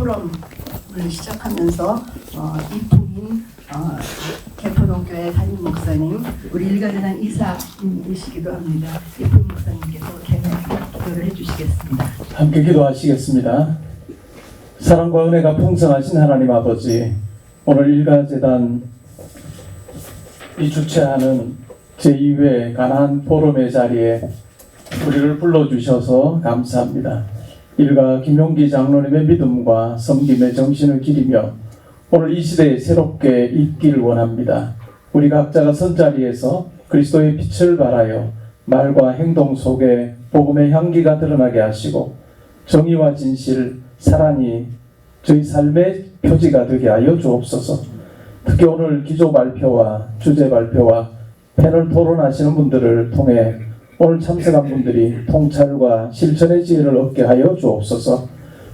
포럼을 시작하면서 이풍인 개포동교회 담임 목사님, 우리 일가재단 이사이시기도 합니다. 이풍인 목사님께서 기도를 해주시겠습니다. 함께 기도하시겠습니다. 사랑과 은혜가 풍성하신 하나님 아버지, 오늘 일가재단이 주최하는 제2회 가나안 포럼의 자리에 우리를 불러주셔서 감사합니다. 일가 김용기 장로님의 믿음과 섬김의 정신을 기리며 오늘 이 시대에 새롭게 있길 원합니다. 우리 각자가 선 자리에서 그리스도의 빛을 발하여 말과 행동 속에 복음의 향기가 드러나게 하시고 정의와 진실, 사랑이 저희 삶의 표지가 되게 하여 주옵소서. 특히 오늘 기조 발표와 주제 발표와 패널 토론하시는 분들을 통해 오늘 참석한 분들이 통찰과 실천의 지혜를 얻게 하여 주옵소서.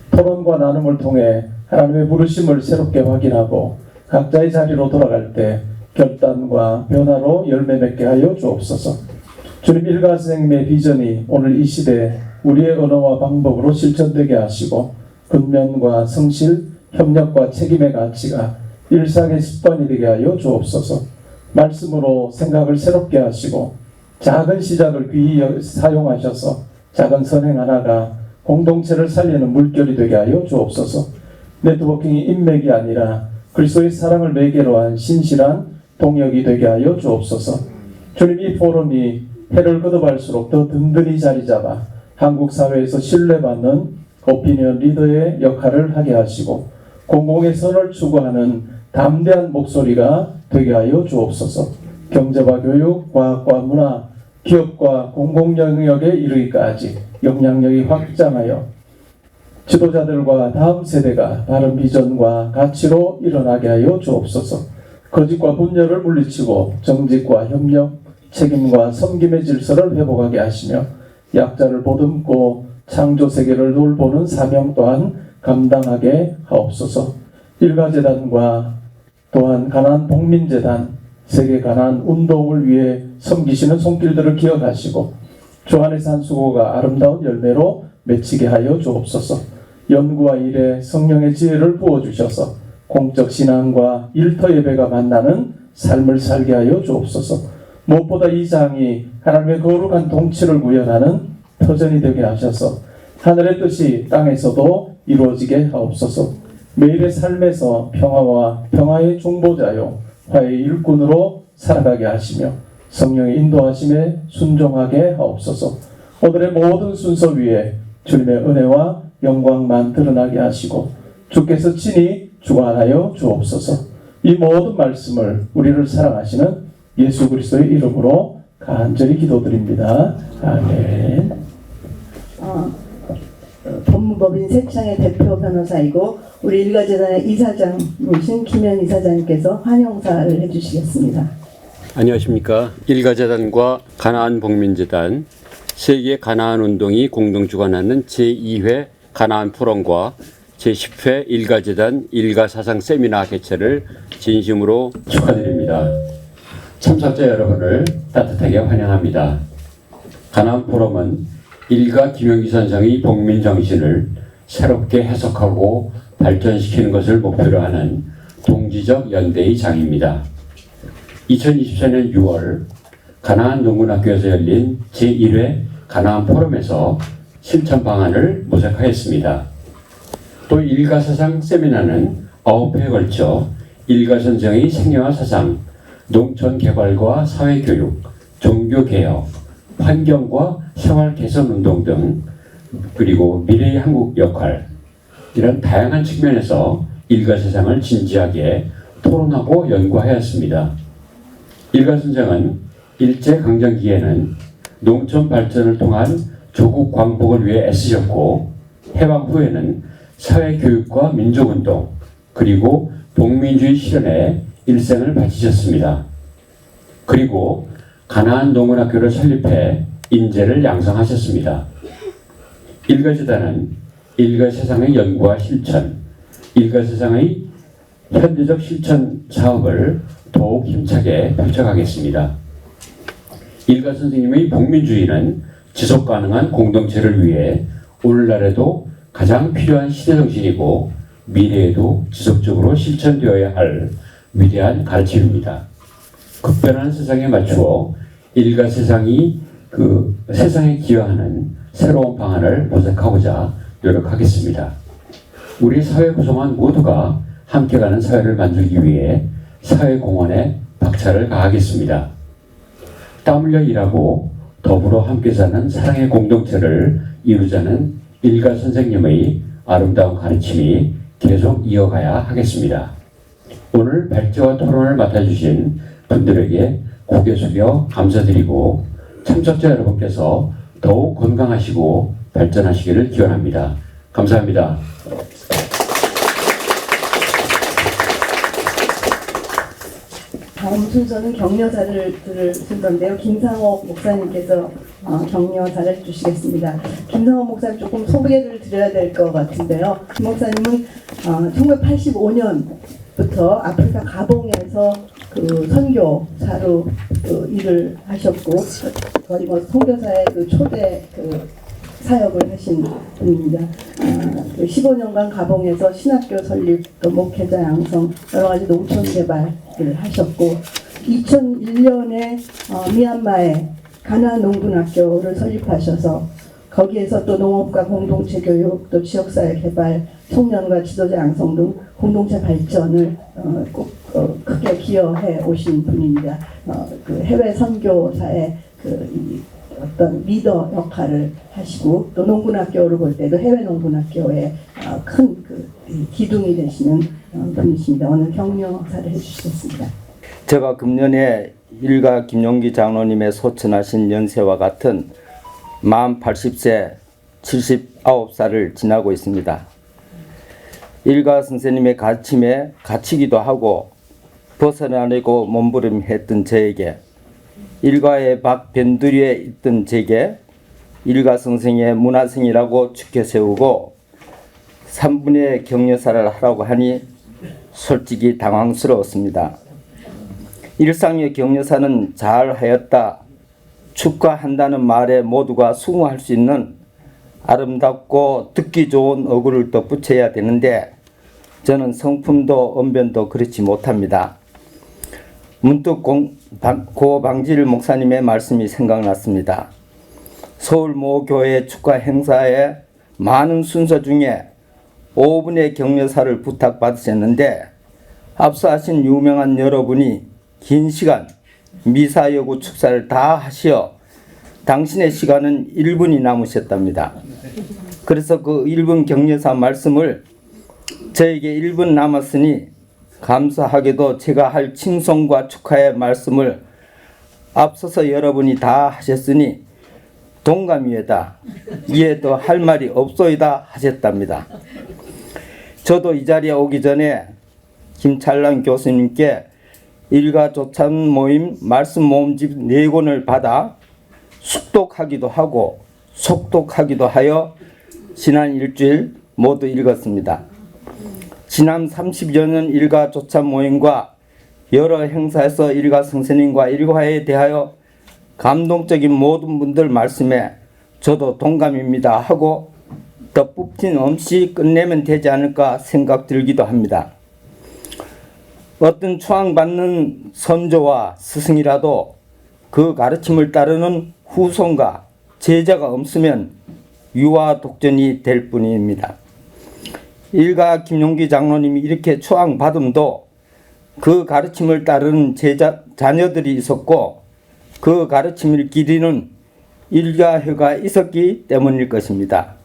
토론과 나눔을 통해 하나님의 부르심을 새롭게 확인하고 각자의 자리로 돌아갈 때 결단과 변화로 열매 맺게 하여 주옵소서. 주님, 일가 선생님의 비전이 오늘 이 시대 우리의 언어와 방법으로 실천되게 하시고 근면과 성실, 협력과 책임의 가치가 일상의 습관이 되게 하여 주옵소서. 말씀으로 생각을 새롭게 하시고 작은 시작을 귀히 사용하셔서 작은 선행 하나가 공동체를 살리는 물결이 되게 하여 주옵소서. 네트워킹이 인맥이 아니라 그리스도의 사랑을 매개로 한 신실한 동역이 되게 하여 주옵소서. 주님, 이 포럼이 해를 거듭할수록 더 든든히 자리 잡아 한국 사회에서 신뢰받는 오피니언 리더의 역할을 하게 하시고 공공의 선을 추구하는 담대한 목소리가 되게 하여 주옵소서. 경제와 교육, 과학과 문화, 기업과 공공 영역에 이르기까지 영향력이 확장하여 지도자들과 다음 세대가 바른 비전과 가치로 일어나게 하여 주옵소서. 거짓과 분열을 물리치고 정직과 협력, 책임과 섬김의 질서를 회복하게 하시며 약자를 보듬고 창조 세계를 돌보는 사명 또한 감당하게 하옵소서. 일가재단과 또한 가나안 복민재단, 세계 가나안 운동을 위해 섬기시는 손길들을 기억하시고 조한의 산수고가 아름다운 열매로 맺히게 하여 주옵소서. 연구와 일에 성령의 지혜를 부어주셔서 공적 신앙과 일터 예배가 만나는 삶을 살게 하여 주옵소서. 무엇보다 이 장이 하나님의 거룩한 통치를 구현하는 터전이 되게 하셔서 하늘의 뜻이 땅에서도 이루어지게 하옵소서. 매일의 삶에서 평화와 평화의 중보자요 화해의 일꾼으로 살아가게 하시며 성령의 인도하심에 순종하게 하옵소서. 오늘의 모든 순서 위에 주님의 은혜와 영광만 드러나게 하시고 주께서 친히 주관하여 주옵소서. 이 모든 말씀을 우리를 사랑하시는 예수 그리스도의 이름으로 간절히 기도드립니다. 아멘. 법무법인 세창의 대표 변호사이고 우리 일가재단의 이사장이신 김현 이사장님께서 환영사를 해주시겠습니다. 안녕하십니까. 일가재단과 가나안 복민재단, 세계 가나안 운동이 공동 주관하는 제2회 가나안 포럼과 제10회 일가재단 일가사상 세미나 개최를 진심으로 축하드립니다. 참석자 여러분을 따뜻하게 환영합니다. 가나안 포럼은 일가 김용기 선생의 복민 정신을 새롭게 해석하고 발전시키는 것을 목표로 하는 동지적 연대의 장입니다. 2024년 6월 가나안 농군학교에서 열린 제1회 가나안 포럼에서 실천 방안을 모색하였습니다. 또 일가사상 세미나는 9회에 걸쳐 일가선생의 생애와 사상, 농촌개발과 사회교육, 종교개혁, 환경과 생활개선운동 등 그리고 미래의 한국 역할 이런 다양한 측면에서 일가세상을 진지하게 토론하고 연구하였습니다. 일가선생은 일제강점기에는 농촌 발전을 통한 조국 광복을 위해 애쓰셨고 해방 후에는 사회교육과 민족운동 그리고 복민주의 실현에 일생을 바치셨습니다. 그리고 가나안 농군학교를 설립해 인재를 양성하셨습니다. 일가재단은 일가세상의 연구와 실천, 일가세상의 현대적 실천 사업을 더욱 힘차게 펼쳐가겠습니다. 일가 선생님의 복민주의는 지속가능한 공동체를 위해 오늘날에도 가장 필요한 시대정신이고 미래에도 지속적으로 실천되어야 할 위대한 가르침입니다. 급변하는 세상에 맞추어 일가 세상이 세상에 기여하는 새로운 방안을 모색하고자 노력하겠습니다. 우리 사회 구성원 모두가 함께 가는 사회를 만들기 위해 사회 공헌에 박차를 가하겠습니다. 땀 흘려 일하고 더불어 함께 사는 사랑의 공동체를 이루자는 일가 선생님의 아름다운 가르침이 계속 이어가야 하겠습니다. 오늘 발제와 토론을 맡아주신 분들에게 고개 숙여 감사드리고 참석자 여러분께서 더욱 건강하시고 발전하시기를 기원합니다. 감사합니다. 다음 순서는 격려사를 들을 순서인데요. 김상옥 목사님께서 격려사를 해주시겠습니다. 김상옥 목사님 조금 소개를 드려야 될 것 같은데요. 김 목사님은 1985년부터 아프리카 가봉에서 선교사로 일을 하셨고 거의 선교사의 초대 사역을 하신 분입니다. 15년간 가봉에서 신학교 설립, 또 목회자 양성, 여러 가지 농촌 개발을 하셨고 2001년에 미얀마에 가나안 농군학교를 설립하셔서 거기에서 또 농업과 공동체 교육, 또 지역사회 개발, 청년과 지도자 양성 등 공동체 발전을 꼭 크게 기여해 오신 분입니다. 해외 선교사의 어떤 리더 역할을 하시고 또 농군학교를 볼 때도 해외 농군학교에 큰 기둥이 되시는 분이십니다. 오늘 격려사를 해주시겠습니다. 제가 금년에 일가 김용기 장로님의 소천하신 연세와 같은 만 80세 79살을 지나고 있습니다. 일가 선생님의 가르침에 갇히기도 하고 벗어나려고 몸부림했던 저에게 일가의 박변두리에 있던 제게 일가 선생의 문화생이라고 축혀세우고 3분의 격려사를 하라고 하니 솔직히 당황스러웠습니다. 일상의 격려사는 잘하였다, 축하한다는 말에 모두가 수긍할 수 있는 아름답고 듣기 좋은 어구를 덧붙여야 되는데 저는 성품도 언변도 그렇지 못합니다. 문득 고 방질 목사님의 말씀이 생각났습니다. 서울 모 교회 축가 행사에 많은 순서 중에 5분의 격려사를 부탁받으셨는데 앞서 하신 유명한 여러분이 긴 시간 미사여구 축사를 다 하시어 당신의 시간은 1분이 남으셨답니다. 그래서 그 1분 격려사 말씀을 저에게 1분 남았으니 감사하게도 제가 할 칭송과 축하의 말씀을 앞서서 여러분이 다 하셨으니 동감이에다 이에 더 할 말이 없소이다 하셨답니다. 저도 이 자리에 오기 전에 김찬란 교수님께 일가 조찬 모임 말씀 모음집 4권을 받아 숙독하기도 하고 속독하기도 하여 지난 일주일 모두 읽었습니다. 지난 30여 년 일가 조찬 모임과 여러 행사에서 일가 선생님과 일과에 대하여 감동적인 모든 분들 말씀에 저도 동감입니다 하고 덧붙임 없이 끝내면 되지 않을까 생각 들기도 합니다. 어떤 추앙받는 선조와 스승이라도 그 가르침을 따르는 후손과 제자가 없으면 유아 독전이 될 뿐입니다. 일가 김용기 장로님이 이렇게 추앙받음도 그 가르침을 따르는 자녀들이 있었고 그 가르침을 기리는 일가회가 있었기 때문일 것입니다.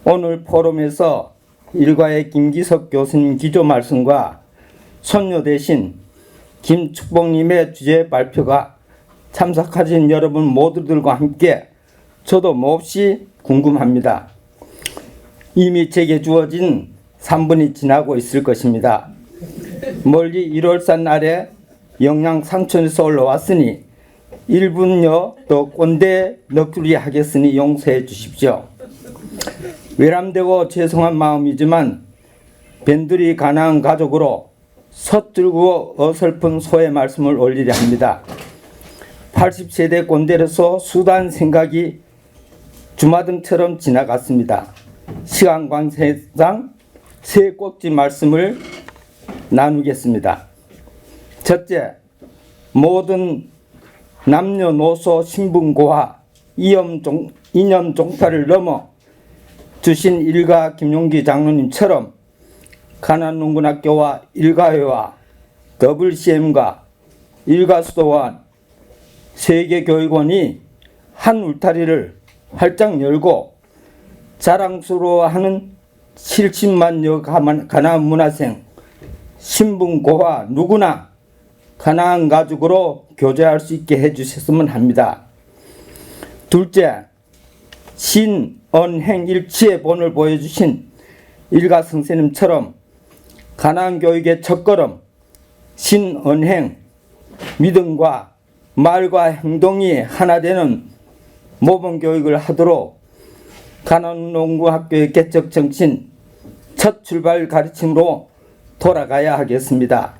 오늘 포럼에서 일가의 김기석 교수님 기조 말씀과 손녀 대신 김축복님의 주제 발표가 참석하신 여러분 모두들과 함께 저도 몹시 궁금합니다. 이미 제게 주어진 3분이 지나고 있을 것입니다. 멀리 1월산 날에 영양 상천에서 올라왔으니 1분여 더 꼰대 넋두리 하겠으니 용서해 주십시오. 외람되고 죄송한 마음이지만 밴들이 가난한 가족으로 서툴고 어설픈 소의 말씀을 올리려 합니다. 80세대 꼰대로서 수단 생각이 주마등처럼 지나갔습니다. 시간 관계상 세 꼭지 말씀을 나누겠습니다. 첫째, 모든 남녀노소 신분고하 이념 종파를 넘어 주신 일가 김용기 장로님처럼 가난농군학교와 일가회와 WCM과 일가수도원 세계교육원이 한 울타리를 활짝 열고 자랑스러워하는 70만여 가나안 문화생 신분고하 누구나 가나안 가족으로 교제할 수 있게 해주셨으면 합니다. 둘째, 신언행 일치의 본을 보여주신 일가 선생님처럼 가나안 교육의 첫걸음 신언행 믿음과 말과 행동이 하나 되는 모범 교육을 하도록 가나안 농구학교의 개척 정신 첫 출발 가르침으로 돌아가야 하겠습니다.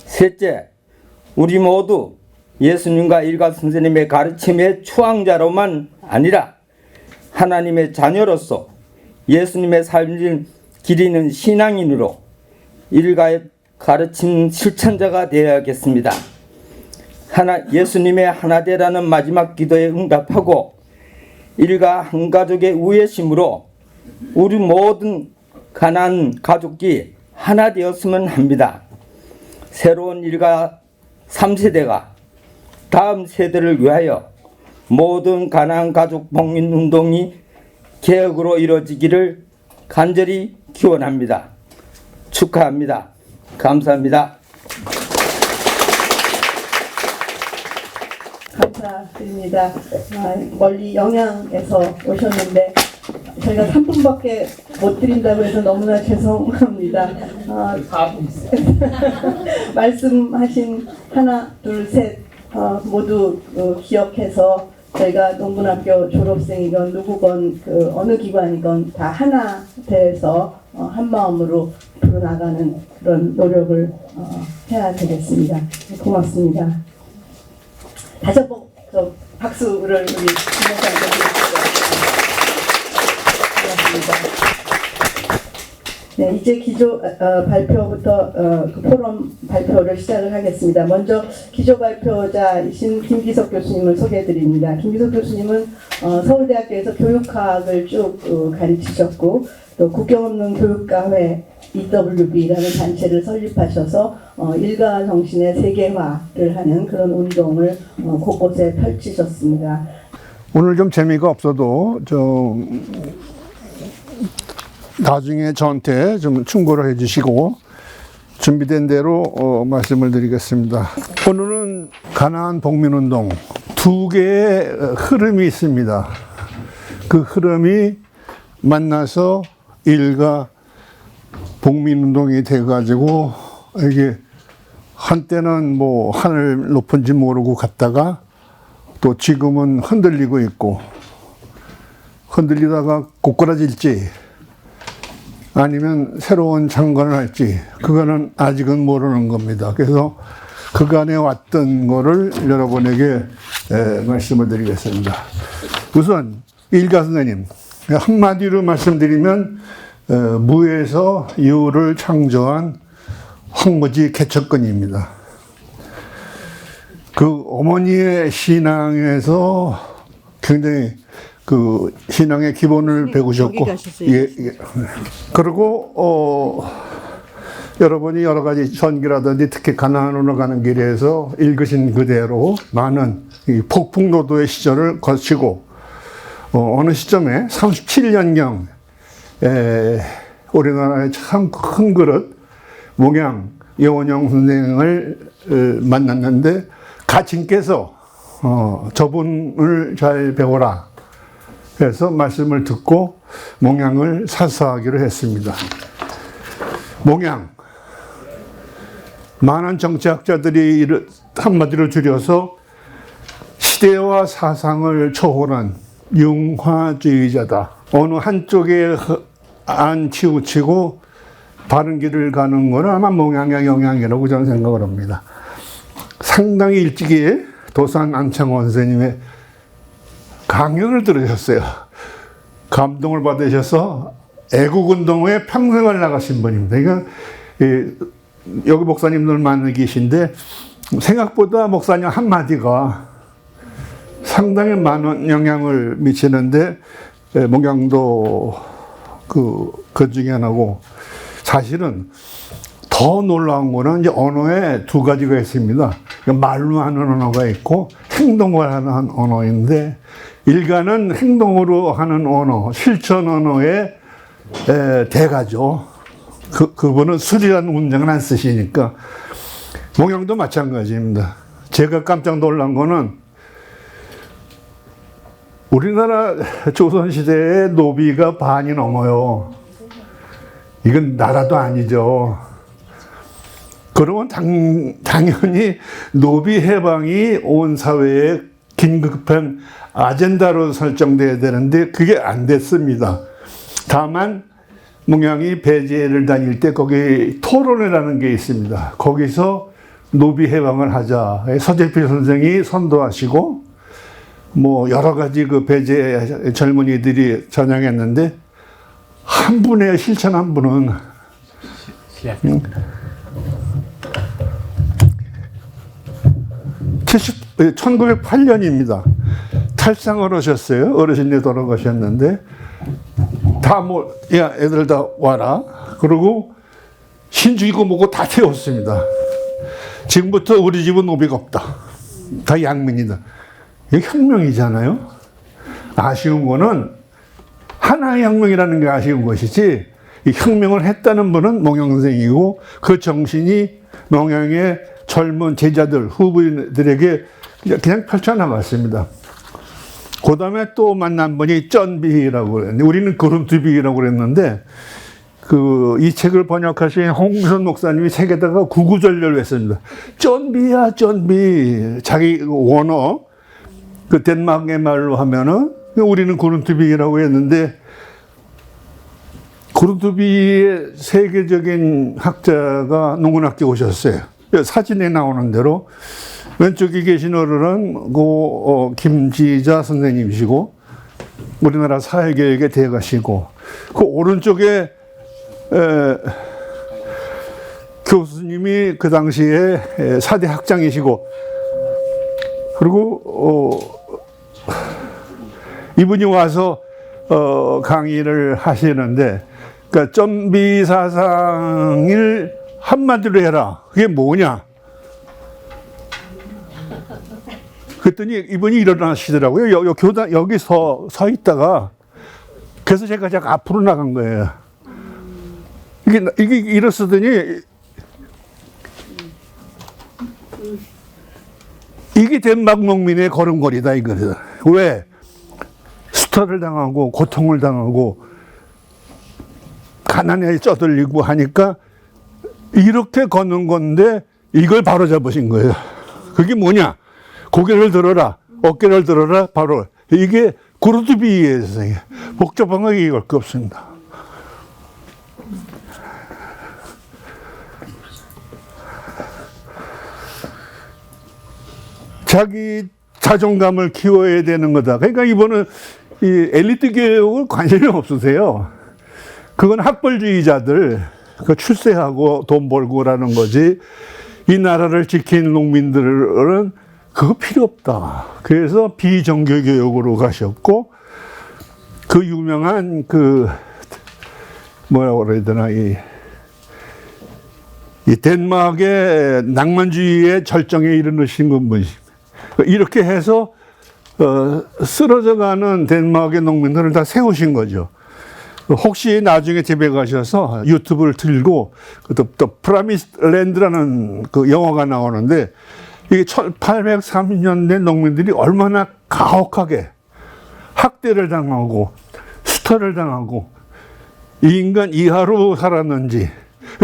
셋째, 우리 모두 예수님과 일가 선생님의 가르침의 추앙자로만 아니라 하나님의 자녀로서 예수님의 삶을 기리는 신앙인으로 일가의 가르침 실천자가 되어야겠습니다. 예수님의 하나되라는 마지막 기도에 응답하고 일가 한 가족의 우애심으로 우리 모든 가나안 가족이 하나 되었으면 합니다. 새로운 일가 3세대가 다음 세대를 위하여 모든 가나안 가족 복민 운동이 개혁으로 이루어지기를 간절히 기원합니다. 축하합니다. 감사합니다. 감사드립니다. 멀리 영양에서 오셨는데 저희가 3분밖에 못 드린다고 해서 너무나 죄송합니다. 말씀하신 하나, 둘, 셋 모두 기억해서 저희가 농군학교 졸업생이건 누구건 어느 기관이건 다 하나 돼서 한 마음으로 풀어나가는 그런 노력을 해야 되겠습니다. 고맙습니다. 다시 한번 박수를 우리 김영사님께 드리겠습니다. 네, 이제 기조 발표부터 그 포럼 발표를 시작을 하겠습니다. 먼저 기조 발표자이신 김기석 교수님을 소개해드립니다. 김기석 교수님은 서울대학교에서 교육학을 쭉 가르치셨고 또 국경 없는 교육가회 EWB라는 단체를 설립하셔서 일가 정신의 세계화를 하는 그런 운동을 곳곳에 펼치셨습니다. 오늘 좀 재미가 없어도 나중에 저한테 좀 충고를 해주시고 준비된 대로 말씀을 드리겠습니다. 오늘은 가나안 복민운동 두 개의 흐름이 있습니다. 그 흐름이 만나서 일가 복민운동이 돼가지고 이게 한때는 뭐 하늘 높은지 모르고 갔다가 또 지금은 흔들리고 있고 흔들리다가 꼬꾸라질지 아니면 새로운 창건을 할지 그거는 아직은 모르는 겁니다. 그래서 그간에 왔던 거를 여러분에게 말씀을 드리겠습니다. 우선 일가 선생님 한마디로 말씀드리면 무에서 유를 창조한 황무지 개척근입니다. 그 어머니의 신앙에서 굉장히 그 신앙의 기본을 배우셨고, 예. 그리고 여러분이 여러 가지 전기라든지 특히 가나안으로 가는 길에서 읽으신 그대로 많은 이 폭풍노도의 시절을 거치고 어느 시점에 37년경 우리나라의 참 큰 그릇 몽양 여원영 선생을 만났는데 가친께서 저분을 잘 배워라 그래서 말씀을 듣고 몽양을 사수하기로 했습니다. 몽양 많은 정치학자들이 한마디로 줄여서 시대와 사상을 초월한 융화주의자다. 어느 한쪽에 안 치우치고 바른 길을 가는 것은 아마 몽양의 영향이라고 저는 생각을 합니다. 상당히 일찍이 도산 안창원 선생님의 강연을 들으셨어요. 감동을 받으셔서 애국운동에 평생을 나가신 분입니다. 그러니까 여기 목사님들 많이 계신데 생각보다 목사님 한마디가 상당히 많은 영향을 미치는데 목양도 그 중에 하나고, 사실은 더 놀라운 거는 이제 언어에 두 가지가 있습니다. 말로 하는 언어가 있고 행동을 하는 언어인데, 일가는 행동으로 하는 언어, 실천 언어의 대가죠. 그분은 술이라는 문장을 안 쓰시니까. 목양도 마찬가지입니다. 제가 깜짝 놀란 거는 우리나라 조선시대의 노비가 반이 넘어요. 이건 나라도 아니죠. 그러면 당연히 노비 해방이 온 사회의 긴급한 아젠다로 설정돼야 되는데 그게 안 됐습니다. 다만 목양이 배제를 다닐 때 거기 토론회라는 게 있습니다. 거기서 노비 해방을 하자. 서재필 선생이 선도하시고 뭐 여러 가지 그 배제 젊은이들이 전향했는데 한 분의 실천 한 분은 1908년입니다. 탈상을 하셨어요. 어르신이 돌아가셨는데 다 야 애들 다 와라. 그리고 신주이고 뭐고 다 태웠습니다. 지금부터 우리 집은 노비가 없다. 다 양민이다. 이게 혁명이잖아요. 아쉬운 거는 하나의 혁명이라는 게 아쉬운 것이지, 이 혁명을 했다는 분은 몽양 선생이고 그 정신이 몽양의 젊은 제자들, 후배들에게 그냥 펼쳐나갔습니다. 그 다음에 또 만난 분이 쩐비라고 그랬는데, 우리는 구름투비라고 그랬는데, 이 책을 번역하신 홍선 목사님이 책에다가 구구절절을 했습니다. 쩐비야, 쩐비. 자기 원어, 그 덴마크의 말로 하면은, 우리는 구름투비라고 했는데, 구름투비의 세계적인 학자가 농군학교 오셨어요. 사진에 나오는 대로. 왼쪽에 계신 어른은 김지자 선생님이시고 우리나라 사회교육의 대가시고, 그 오른쪽에 교수님이 그 당시에 사대 학장이시고, 그리고 이분이 와서 강의를 하시는데, 그러니까 쩐비 사상을 한마디로 해라. 그게 뭐냐? 그랬더니 이분이 일어나시더라고요. 교단 여기 서 있다가, 그래서 제가 앞으로 나간 거예요. 이게 일었으더니 이게 덴마크 농민의 걸음걸이다 이거다. 왜? 수탈을 당하고 고통을 당하고 가난에 쪄들리고 하니까 이렇게 걷는 건데 이걸 바로 잡으신 거예요. 그게 뭐냐? 고개를 들어라, 어깨를 들어라, 바로. 이게 구르투비의 세상이에요. 복잡한 거 이걸 거 없습니다. 자기 자존감을 키워야 되는 거다. 그러니까 이번은 이 엘리트 교육을 관심이 없으세요. 그건 학벌주의자들, 출세하고 돈 벌고라는 거지. 이 나라를 지킨 농민들은 그거 필요 없다. 그래서 비정규 교육으로 가셨고, 그 유명한 뭐라고 그래야 되나, 이 덴마크의 낭만주의의 절정에 이르신 분이십니다. 이렇게 해서 쓰러져가는 덴마크의 농민들을 다 세우신 거죠. 혹시 나중에 집에 가셔서 유튜브를 틀고 또 프라미스 랜드라는 그 영화가 나오는데, 이게 1830년대 농민들이 얼마나 가혹하게 학대를 당하고 수탈을 당하고 이 인간 이하로 살았는지,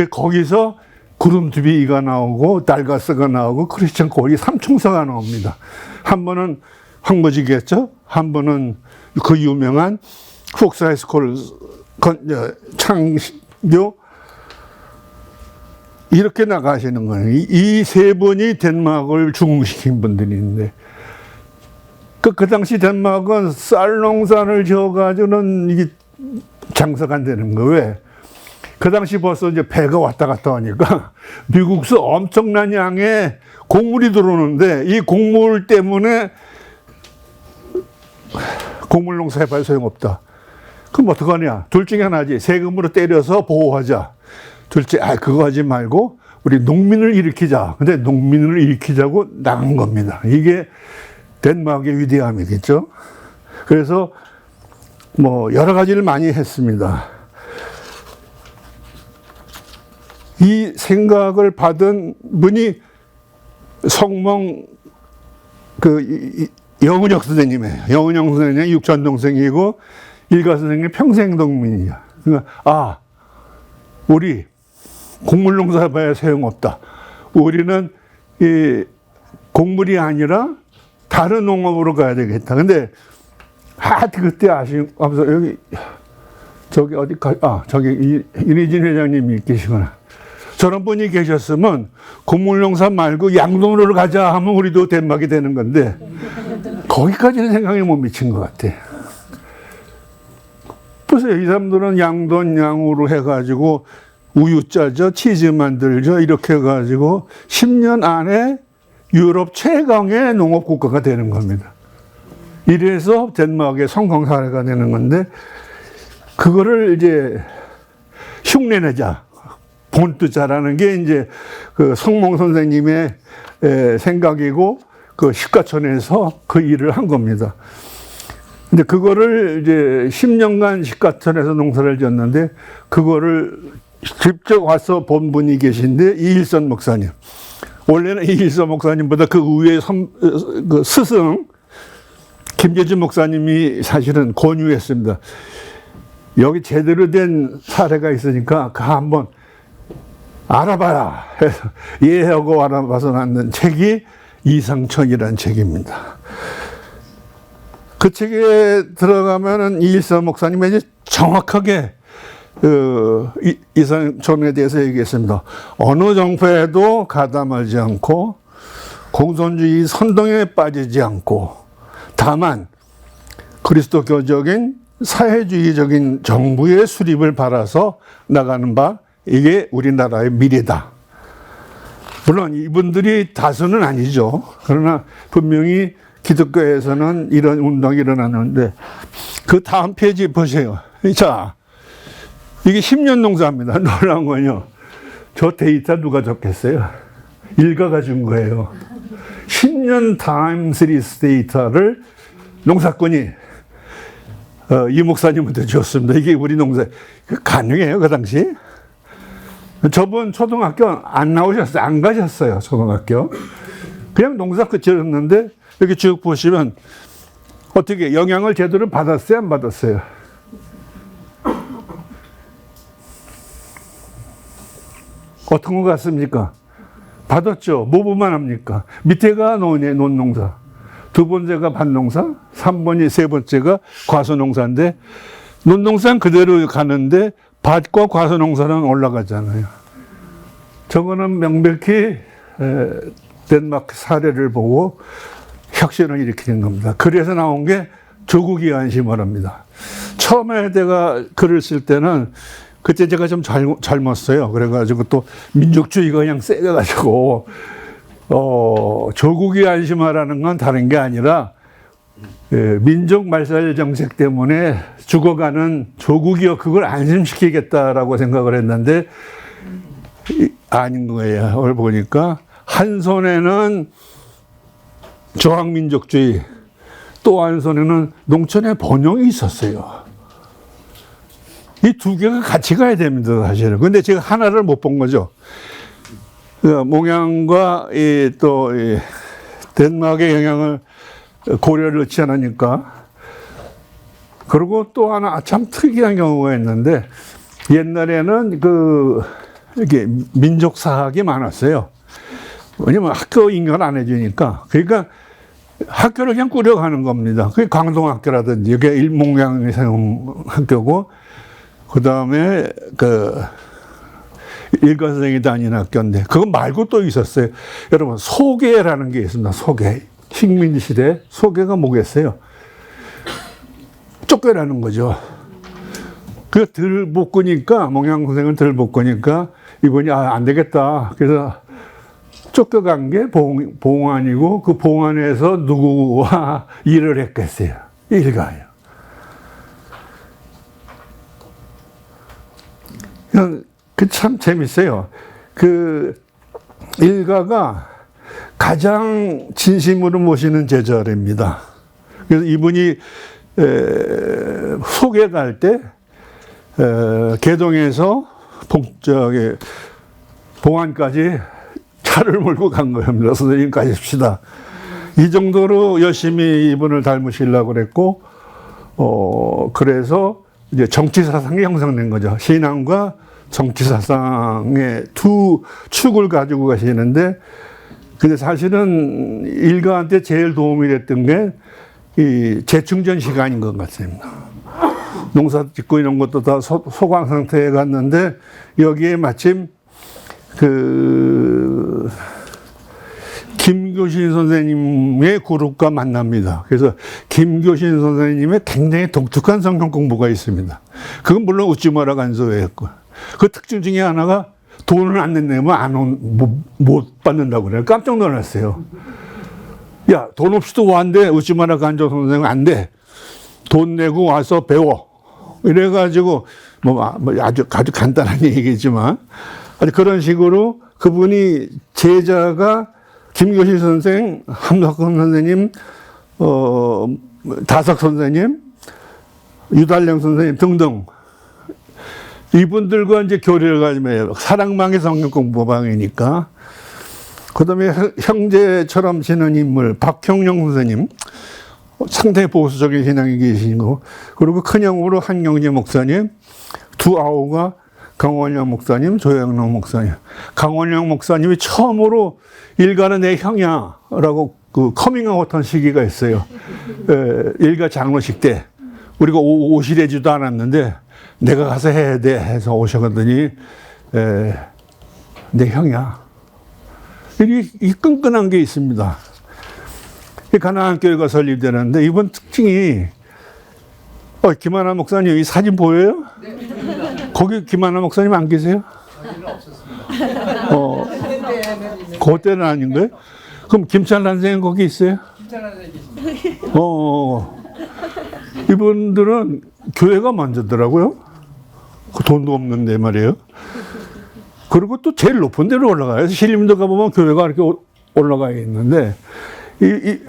거기서 구름투비가 나오고 달가스가 나오고 크리스천 콜이 삼총사가 나옵니다. 한 번은 황무지겠죠. 한 번은 그 유명한 훅사이스콜 창교, 이렇게 나가시는 거예요. 이 세 분이 덴마크를 중흥시킨 분들인데, 그 당시 덴마크는 쌀 농사를 지어가지고는 이게 장사가 안 되는 거. 왜? 그 당시 벌써 이제 배가 왔다 갔다 하니까 미국서 엄청난 양의 곡물이 들어오는데 이 곡물 때문에 곡물 농사 해봐야 소용없다. 그럼 어떡하냐? 둘 중에 하나지. 세금으로 때려서 보호하자. 둘째, 그거 하지 말고 우리 농민을 일으키자. 근데 농민을 일으키자고 나간 겁니다. 이게 덴마크의 위대함이겠죠. 그래서 뭐 여러 가지를 많이 했습니다. 이 생각을 받은 분이 성몽 영은혁 선생님이에요. 영은혁 선생님이 육촌 동생이고 일가 선생님이 평생 동민이야. 그러니까 우리 곡물 농사 해봐야 소용없다. 우리는 이 곡물이 아니라 다른 농업으로 가야 되겠다. 근데 그때 아시면서 여기 저기 저기 이리진 회장님이 계시구나. 저런 분이 계셨으면 곡물 농사 말고 양동으로 가자 하면 우리도 덴마크이 되는 건데 거기까지는 생각이 못 미친 것 같아. 보세요. 이 사람들은 양돈 양으로 해가지고 우유 짜죠, 치즈 만들죠, 이렇게 해가지고 10년 안에 유럽 최강의 농업 국가가 되는 겁니다. 이래서 덴마크의 성공 사례가 되는 건데 그거를 이제 흉내내자. 본뜨자라는 게 이제 그 성몽 선생님의 생각이고 그 식가촌에서 그 일을 한 겁니다. 근데 그거를 이제 10년간 식가촌에서 농사를 지었는데 그거를 직접 와서 본 분이 계신데 이일선 목사님. 원래는 이일선 목사님보다 그 위에 그 스승 김재준 목사님이 사실은 권유했습니다. 여기 제대로 된 사례가 있으니까 한번 알아봐라 해서 예하고 알아봐서 만든 책이 이상천이라는 책입니다. 그 책에 들어가면은 이일선 목사님이 이제 정확하게 이상천에 대해서 얘기했습니다. 어느 정부에도 가담하지 않고 공산주의 선동에 빠지지 않고 다만 그리스도교적인 사회주의적인 정부의 수립을 바라서 나가는 바 이게 우리나라의 미래다. 물론 이분들이 다수는 아니죠. 그러나 분명히 기독교에서는 이런 운동이 일어나는데 그 다음 페이지 보세요. 자, 이게 10년 농사입니다. 놀라운 건요. 저 데이터 누가 적겠어요? 일가가 준 거예요. 10년 타임 시리즈 데이터를 농사꾼이 이 목사님한테 줬습니다. 이게 우리 농사 가능해요, 그 당시? 저분 초등학교 안 나오셨어요. 안 가셨어요, 초등학교. 그냥 농사 끝이었는데 여기 쭉 보시면 어떻게 영향을 제대로 받았어요, 안 받았어요? 어떤 것 같습니까? 받았죠. 뭐만 합니까? 밑에가 논농사, 두 번째가 밭농사, 3번이 세 번째가 과수농사인데 논농사는 그대로 가는데 밭과 과수농사는 올라가잖아요. 저거는 명백히 덴마크 사례를 보고 혁신을 일으키는 겁니다. 그래서 나온 게 조국이 안심어랍니다. 처음에 내가 글을 쓸 때는 그때 제가 좀 젊었어요. 그래가지고 또 민족주의가 그냥 세가지고 조국이 안심하라는 건 다른 게 아니라 민족 말살 정책 때문에 죽어가는 조국이요 그걸 안심시키겠다라고 생각을 했는데 아닌 거예요. 그걸 보니까 한 손에는 저항민족주의, 또 한 손에는 농촌의 번영이 있었어요. 이 두 개가 같이 가야 됩니다, 사실은. 근데 제가 하나를 못 본 거죠. 몽양과 또 덴마크의 영향을 고려를 넣지 않으니까. 그리고 또 하나 참 특이한 경우가 있는데 옛날에는 이렇게 민족사학이 많았어요. 왜냐면 학교 인가를 안 해주니까. 그러니까 학교를 그냥 꾸려가는 겁니다. 그게 광동학교라든지, 이게 일몽양의 학교고, 그 다음에 일가 선생이 다니는 학교인데, 그거 말고 또 있었어요. 여러분, 소계라는 게 있습니다. 소계. 식민시대 소계가 뭐겠어요? 쫓겨나는 거죠. 덜 못 끄니까, 몽양고생을 덜 못 끄니까, 이분이, 안 되겠다. 그래서 쫓겨간 게 봉안이고, 그 봉안에서 누구와 일을 했겠어요? 일가예요. 그 참 재밌어요. 그 일가가 가장 진심으로 모시는 제자입니다. 그래서 이분이 속에 갈 때 개동에서 봉안까지 차를 몰고 간 겁니다. 선생님 가십시다. 이 정도로 열심히 이분을 닮으시려고 그랬고, 그래서 이제 정치 사상이 형성된 거죠. 신앙과 정치 사상의 두 축을 가지고 가시는데, 근데 사실은 일가한테 제일 도움이 됐던 게 이 재충전 시간인 것 같습니다. 농사 짓고 이런 것도 다 소강 상태에 갔는데, 여기에 마침 그 김교신 선생님의 그룹과 만납니다. 그래서 김교신 선생님의 굉장히 독특한 성경 공부가 있습니다. 그건 물론 웃지 마라 간소회였고, 그 특징 중에 하나가 돈을 안 내면 못 받는다고 그래요. 깜짝 놀랐어요. 야, 돈 없이도 왔는데 웃지 마라 간조 선생은 안 돼. 돈 내고 와서 배워. 이래가지고 아주 간단한 얘기지만 아주 그런 식으로 그분이 제자가 김교실 선생, 함석헌 선생님, 다석 선생님, 유달령 선생님 등등 이분들과 이제 교류를 가지면 사랑방의 성경 공부방이니까. 그 다음에 형제처럼 지는 인물, 박형영 선생님, 상당히 보수적인 신앙이 계시고, 그리고 큰형으로 한경재 목사님, 두 아우가 강원영 목사님, 조영록 목사님. 강원영 목사님이 처음으로 일가는 내 형이야라고 그 커밍아웃 한 시기가 있어요. 일가 장로식 때. 우리가 오시래지도 않았는데, 내가 가서 해야 돼 해서 오셔가더니, 내 형이야. 이 끈끈한 게 있습니다. 가나안 교회가 설립되는데 이번 특징이 김하나 목사님 이 사진 보여요? 네. 거기 김하나 목사님 안 계세요? 저희는 없었습니다. 그때는 아닌가요? 그럼 김찬란 선생님 거기 있어요? 김찬란 선생님 계십니다. 이분들은 교회가 먼저더라고요. 그 돈도 없는데 말이에요. 그리고 또 제일 높은 데로 올라가요. 신림도 가보면 교회가 이렇게 올라가 있는데,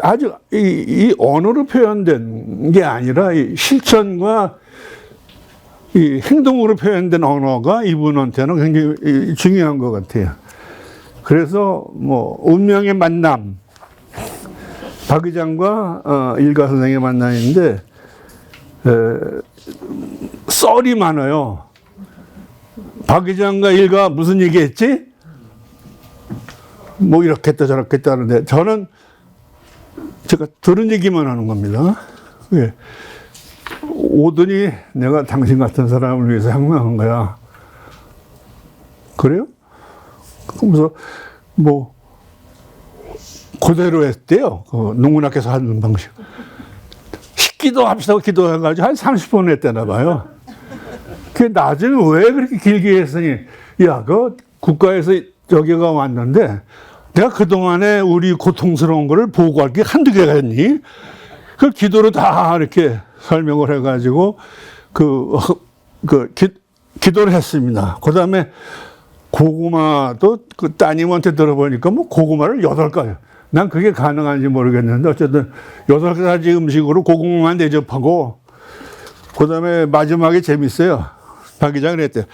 아주 이 언어로 표현된 게 아니라 이 실천과 이 행동으로 표현된 언어가 이분한테는 굉장히 중요한 것 같아요. 그래서 운명의 만남, 박 의장과 일가 선생의 만남인데, 썰이 많아요. 박 의장과 일가 무슨 얘기 했지? 이렇게 했다 저렇게 했다 하는데, 저는 제가 들은 얘기만 하는 겁니다. 예. 오더니 내가 당신 같은 사람을 위해서 향명한 거야. 그래요? 그러면서 그대로 했대요. 그 농문학에서 하는 방식. 기도합시다 기도해가지고 한 30분 했대나 봐요. 그 나중에 왜 그렇게 길게 했으니, 야, 그 국가에서 여기가 왔는데 내가 그동안에 우리 고통스러운 거를 보고할 게 한두 개가 있니? 그 기도로 다 이렇게 설명을 해가지고 기도를 했습니다. 그 다음에 고구마도 그 따님한테 들어보니까 고구마를 8가지. 난 그게 가능한지 모르겠는데 어쨌든 8가지 음식으로 고구마만 대접하고, 그 다음에 마지막에 재밌어요. 박 기자가 그랬대요.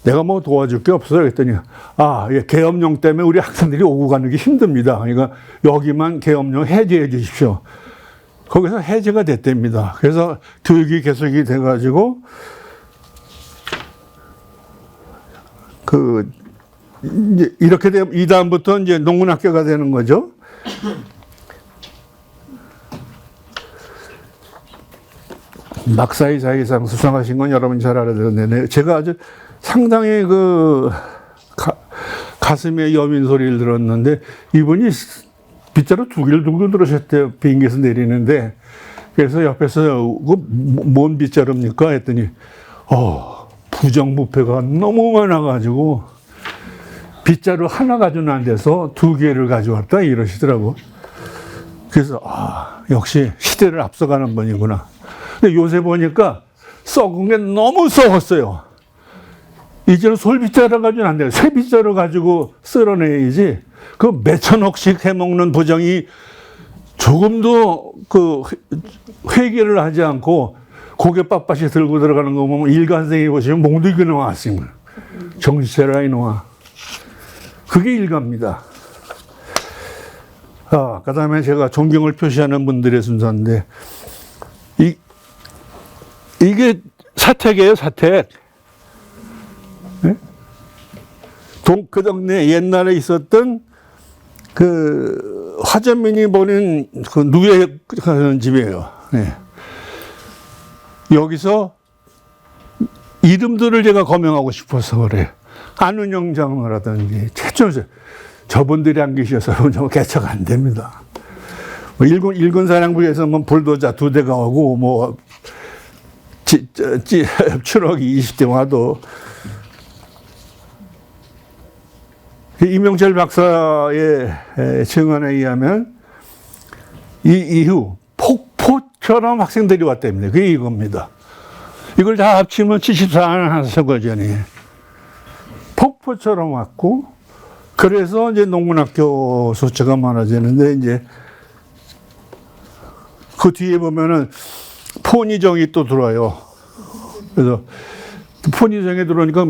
내가 도와줄 게 없어요. 그랬더니, 계엄령 때문에 우리 학생들이 오고 가는 게 힘듭니다. 그러니까 여기만 계엄령 해제해 주십시오. 거기서 해제가 됐답니다. 그래서 교육이 계속이 돼가지고, 이제 이렇게 되면 이 다음부터 이제 농문학교가 되는 거죠. 막사이 자기상 수상하신 건 여러분이 잘 알아야 되는데, 제가 아주 상당히 가슴에 여민 소리를 들었는데, 이분이 빗자루 2개를 들고 들으셨대요. 비행기에서 내리는데. 그래서 옆에서 뭔 빗자루입니까? 했더니 부정부패가 너무 많아가지고 빗자루 하나 가져는 안 돼서 2개를 가져왔다 이러시더라고. 그래서 역시 시대를 앞서가는 분이구나. 근데 요새 보니까 썩은 게 너무 썩었어요. 이제는 솔빗자루 가지고는 안 돼요. 쇠빗자루 가지고 쓸어내야지. 그 몇천억씩 해먹는 부정이 조금도 그 회개를 하지 않고 고개 빳빳이 들고 들어가는 거 보면 일관생이 보시면 몽둥이 나왔습니다. 정신 차려라 이놈아. 그게 일가입니다. 그 다음에 제가 존경을 표시하는 분들의 순서인데, 이게 사택이에요, 사택. 네? 그 동네 옛날에 있었던 그 화전민이 보낸 그 누에 가는 집이에요. 네. 여기서 이름들을 제가 거명하고 싶어서 그래요. 안은영 장로라든지 최초죠. 저분들이 안 계셔서 좀 개척 안 됩니다. 뭐 일군 사령부에서 뭐 불도저 2대가 오고 뭐 추럭이 20대 와도 이명철 박사의 증언에 의하면 이 이후 폭포처럼 학생들이 왔답니다. 그게 이겁니다. 이걸 다 합치면 74년 한 서거전이 폭포처럼 왔고, 그래서 이제 농문학교 소수가 많아지는데, 이제 그 뒤에 보면은 포니정이 또 들어와요. 그래서 포니정에 들어오니까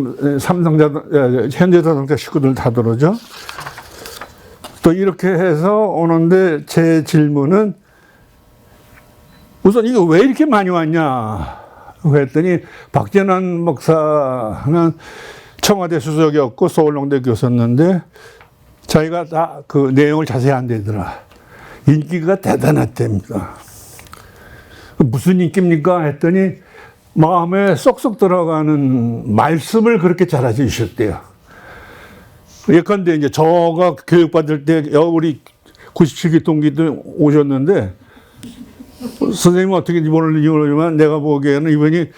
현대자동차 식구들 다 들어오죠. 또 이렇게 해서 오는데 제 질문은 우선 이거 왜 이렇게 많이 왔냐 했더니 박재난 목사는 청와대 수석이었고 서울농대 교수였는데 자기가 다 그 내용을 자세히 안 되더라. 인기가 대단했답니다. 무슨 인기입니까? 했더니 마음에 쏙쏙 들어가는 말씀을 그렇게 잘해 주셨대요. 예컨대 이제 저가 교육받을 때 우리 97기 동기들 오셨는데 선생님은 어떻게 모르는지 모르지만 내가 보기에는 이분이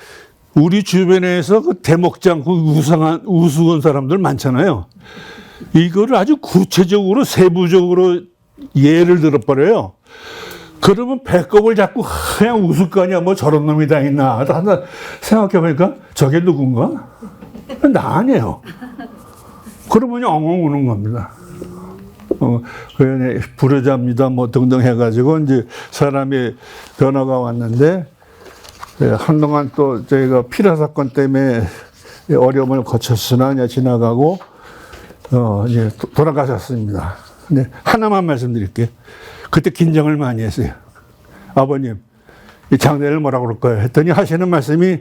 우리 주변에서 그 대먹지 않고 우스운 사람들 많잖아요. 이거를 아주 구체적으로 세부적으로 예를 들어버려요. 그러면 배꼽을 잡고 그냥 웃을 거 아니야. 뭐 저런 놈이 다 있나. 하나 생각해보니까 저게 누군가? 나 아니에요. 그러면 엉엉 우는 겁니다. 그 불효자입니다. 뭐 등등 해가지고 이제 사람의 변화가 왔는데, 한동안 또 저희가 피라 사건 때문에 어려움을 거쳤으나 이제 지나가고, 이제 돌아가셨습니다. 근데 하나만 말씀드릴게요. 그때 긴장을 많이 했어요. 아버님, 이 장례를 뭐라고 그럴까요? 했더니 하시는 말씀이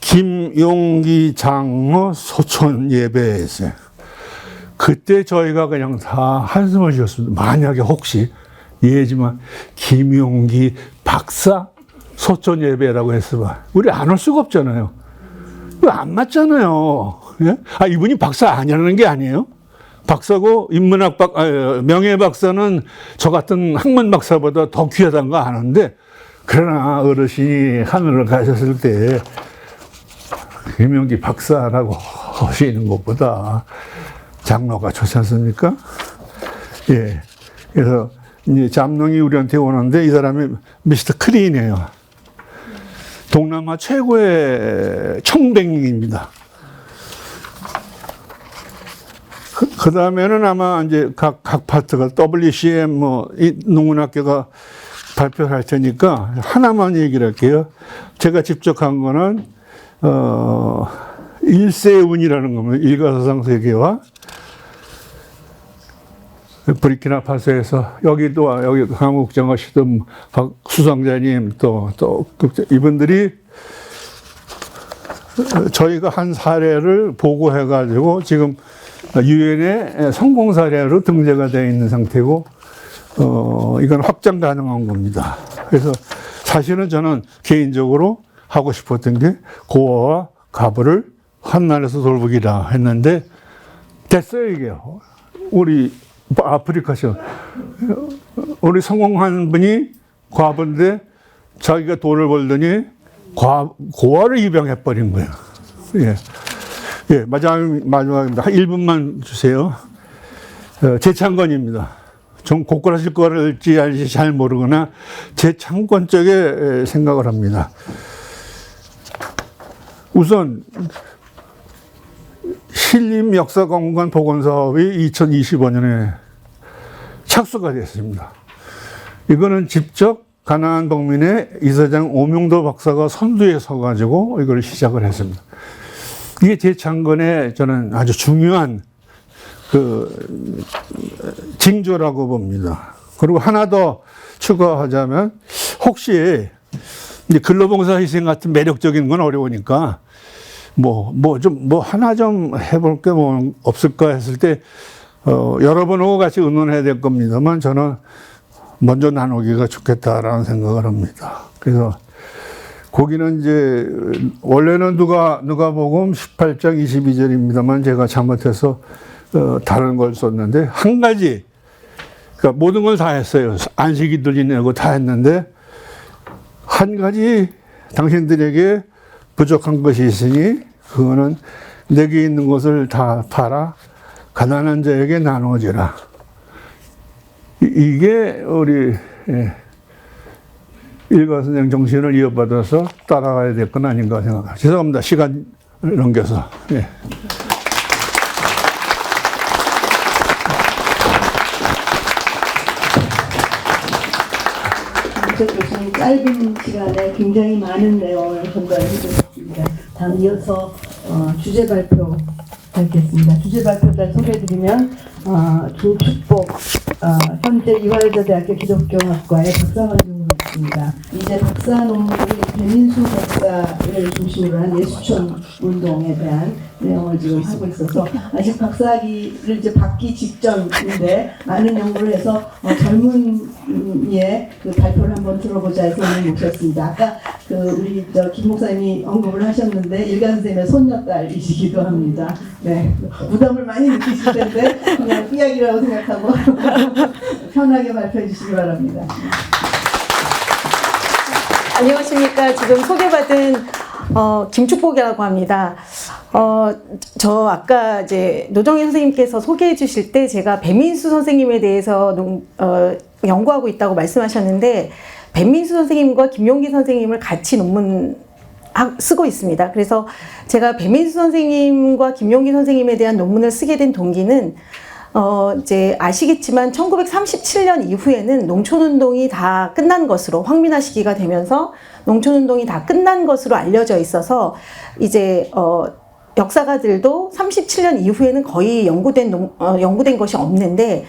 김용기 장로 소천 예배였어요. 그때 저희가 그냥 다 한숨을 쉬었습니다. 만약에 혹시 예지만 김용기 박사 소천 예배라고 했으면 우리 안 올 수가 없잖아요. 안 맞잖아요. 예? 이분이 박사 아니라는 게 아니에요. 박사고 인문학 명예 박사는 저 같은 학문 박사보다 더 귀하다는 거 아는데, 그러나 어르신이 하늘을 가셨을 때 김용기 박사라고 하시는 것보다 장로가 좋지 않습니까? 예. 그래서 이제 잠룡이 우리한테 오는데 이 사람이 미스터 크린이에요. 동남아 최고의 청백리입니다. 그 다음에는 아마 이제 각 파트가 WCM 이 농문학교가 발표할 테니까 하나만 얘기를 할게요. 제가 직접 한 거는, 일세운이라는 겁니다. 일가사상 세계와 브리키나파소에서 여기 한국정어 시든 박 수상자님 또 이분들이 저희가 한 사례를 보고해가지고 지금 유엔의 성공 사례로 등재가 되어 있는 상태고, 이건 확장 가능한 겁니다. 그래서 사실은 저는 개인적으로 하고 싶었던 게 고아와 가부를 환난에서 돌보기라 했는데 됐어요, 이게. 우리 아프리카죠. 우리 성공한 분이 과부인데 자기가 돈을 벌더니 고아를 입양해버린 거예요. 예. 예, 마지막입니다. 한 1분만 주세요. 재창건입니다. 좀 고꾸라질 거를지 알지 잘 모르거나 재창건 쪽에 생각을 합니다. 우선 신림역사공간 복원사업이 2025년에 착수가 됐습니다. 이거는 직접 가나안 동민의 이사장 오명도 박사가 선두에 서가지고 이걸 시작을 했습니다. 이게 재창건의 저는 아주 중요한 그 징조라고 봅니다. 그리고 하나 더 추가하자면 혹시 이제 근로봉사 희생 같은 매력적인 건 어려우니까 뭐 하나 좀 해볼 게 뭐 없을까 했을 때 여러분하고 같이 의논해야 될 겁니다만 저는 먼저 나누기가 좋겠다라는 생각을 합니다. 그래서 거기는 이제 원래는 누가복음 18장 22절입니다만 제가 잘못해서 다른 걸 썼는데 한 가지, 그러니까 모든 걸 다 했어요. 안식일도 지내고 다 했는데 한 가지 당신들에게 부족한 것이 있으니 그거는 내게 있는 것을 다 팔아 가난한 자에게 나누어지라. 이게 우리 일가선생 정신을 이어받아서 따라가야 될 건 아닌가 생각합니다. 죄송합니다. 시간 넘겨서. 예. 교수님 짧은 시간에 굉장히 많은 내용을 전달해 주셨습니다. 다음 이어서 주제 발표 하겠습니다. 주제 발표를 소개해드리면 김축복 현재 이화여자대학교 기독교학과의 박사과정으로 있습니다. 이제 박사 논문이 배민수 박사를 중심으로 한 예수촌 운동에 대한 내용을 지금 하고 있어서 아직 박사학위를 이제 받기 직전인데 많은 연구를 해서 젊은이의 그 발표를 한번 들어보자 해서 오늘 모셨습니다. 아까 그 우리 김 목사님이 언급을 하셨는데 일가 선생님의 손녀딸이시기도 합니다. 네, 부담을 많이 느끼실 텐데 그냥 이야기라고 생각하고 편하게 발표해 주시기 바랍니다. 안녕하십니까. 지금 소개받은 김축복이라고 합니다. 저 아까 이제 노정희 선생님께서 소개해 주실 때 제가 배민수 선생님에 대해서 연구하고 있다고 말씀하셨는데 배민수 선생님과 김용기 선생님을 같이 논문 쓰고 있습니다. 그래서 제가 배민수 선생님과 김용기 선생님에 대한 논문을 쓰게 된 동기는 이제 아시겠지만 1937년 이후에는 농촌운동이 다 끝난 것으로 황민화 시기가 되면서 농촌운동이 다 끝난 것으로 알려져 있어서 이제 역사가들도 37년 이후에는 거의 연구된 것이 없는데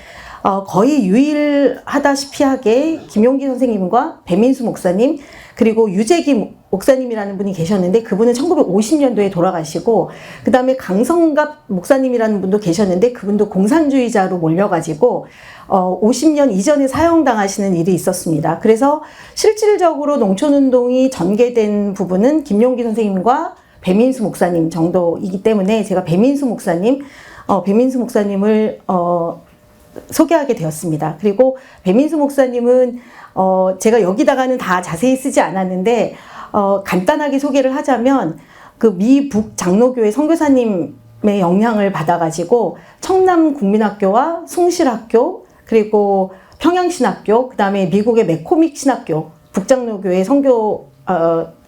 거의 유일하다시피 하게 김용기 선생님과 배민수 목사님 그리고 유재기 목사님이라는 분이 계셨는데 그분은 1950년도에 돌아가시고 그 다음에 강성갑 목사님이라는 분도 계셨는데 그분도 공산주의자로 몰려가지고 50년 이전에 사형당하시는 일이 있었습니다. 그래서 실질적으로 농촌운동이 전개된 부분은 김용기 선생님과 배민수 목사님 정도이기 때문에 제가 배민수 목사님을 소개하게 되었습니다. 그리고 배민수 목사님은 제가 여기다가는 다 자세히 쓰지 않았는데 간단하게 소개를 하자면 그 미북 장로교회 선교사님의 영향을 받아가지고 청남국민학교와 숭실학교 그리고 평양신학교 그다음에 미국의 맥코믹 신학교 북장로교회 선교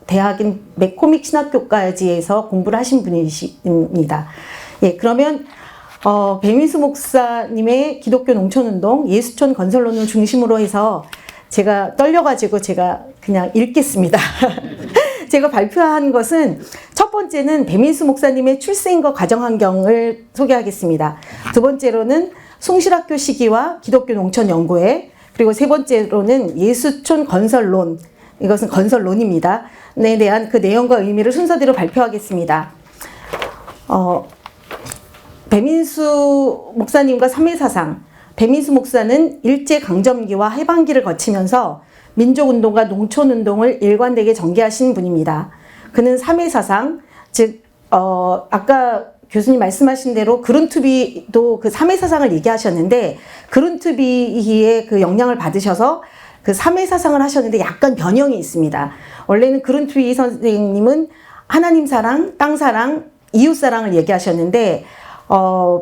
대학인 맥코믹 신학교까지 해서 공부를 하신 분이십니다. 예, 그러면 배민수 목사님의 기독교 농촌운동 예수촌 건설론을 중심으로 해서 제가 떨려가지고 제가 그냥 읽겠습니다. 제가 발표한 것은 첫 번째는 배민수 목사님의 출생과 가정환경을 소개하겠습니다. 두 번째로는 숭실학교 시기와 기독교 농촌 연구회 그리고 세 번째로는 예수촌 건설론 이것은 건설론입니다. 에 대한 그 내용과 의미를 순서대로 발표하겠습니다. 배민수 목사님과 3회 사상 배민수 목사는 일제강점기와 해방기를 거치면서 민족운동과 농촌운동을 일관되게 전개하신 분입니다. 그는 3회 사상, 즉 아까 교수님 말씀하신 대로 그룬투비도 그 3회 사상을 얘기하셨는데 그룬투비의 그 영향을 받으셔서 그 3회 사상을 하셨는데 약간 변형이 있습니다. 원래는 그룬투비 선생님은 하나님 사랑, 땅 사랑, 이웃 사랑을 얘기하셨는데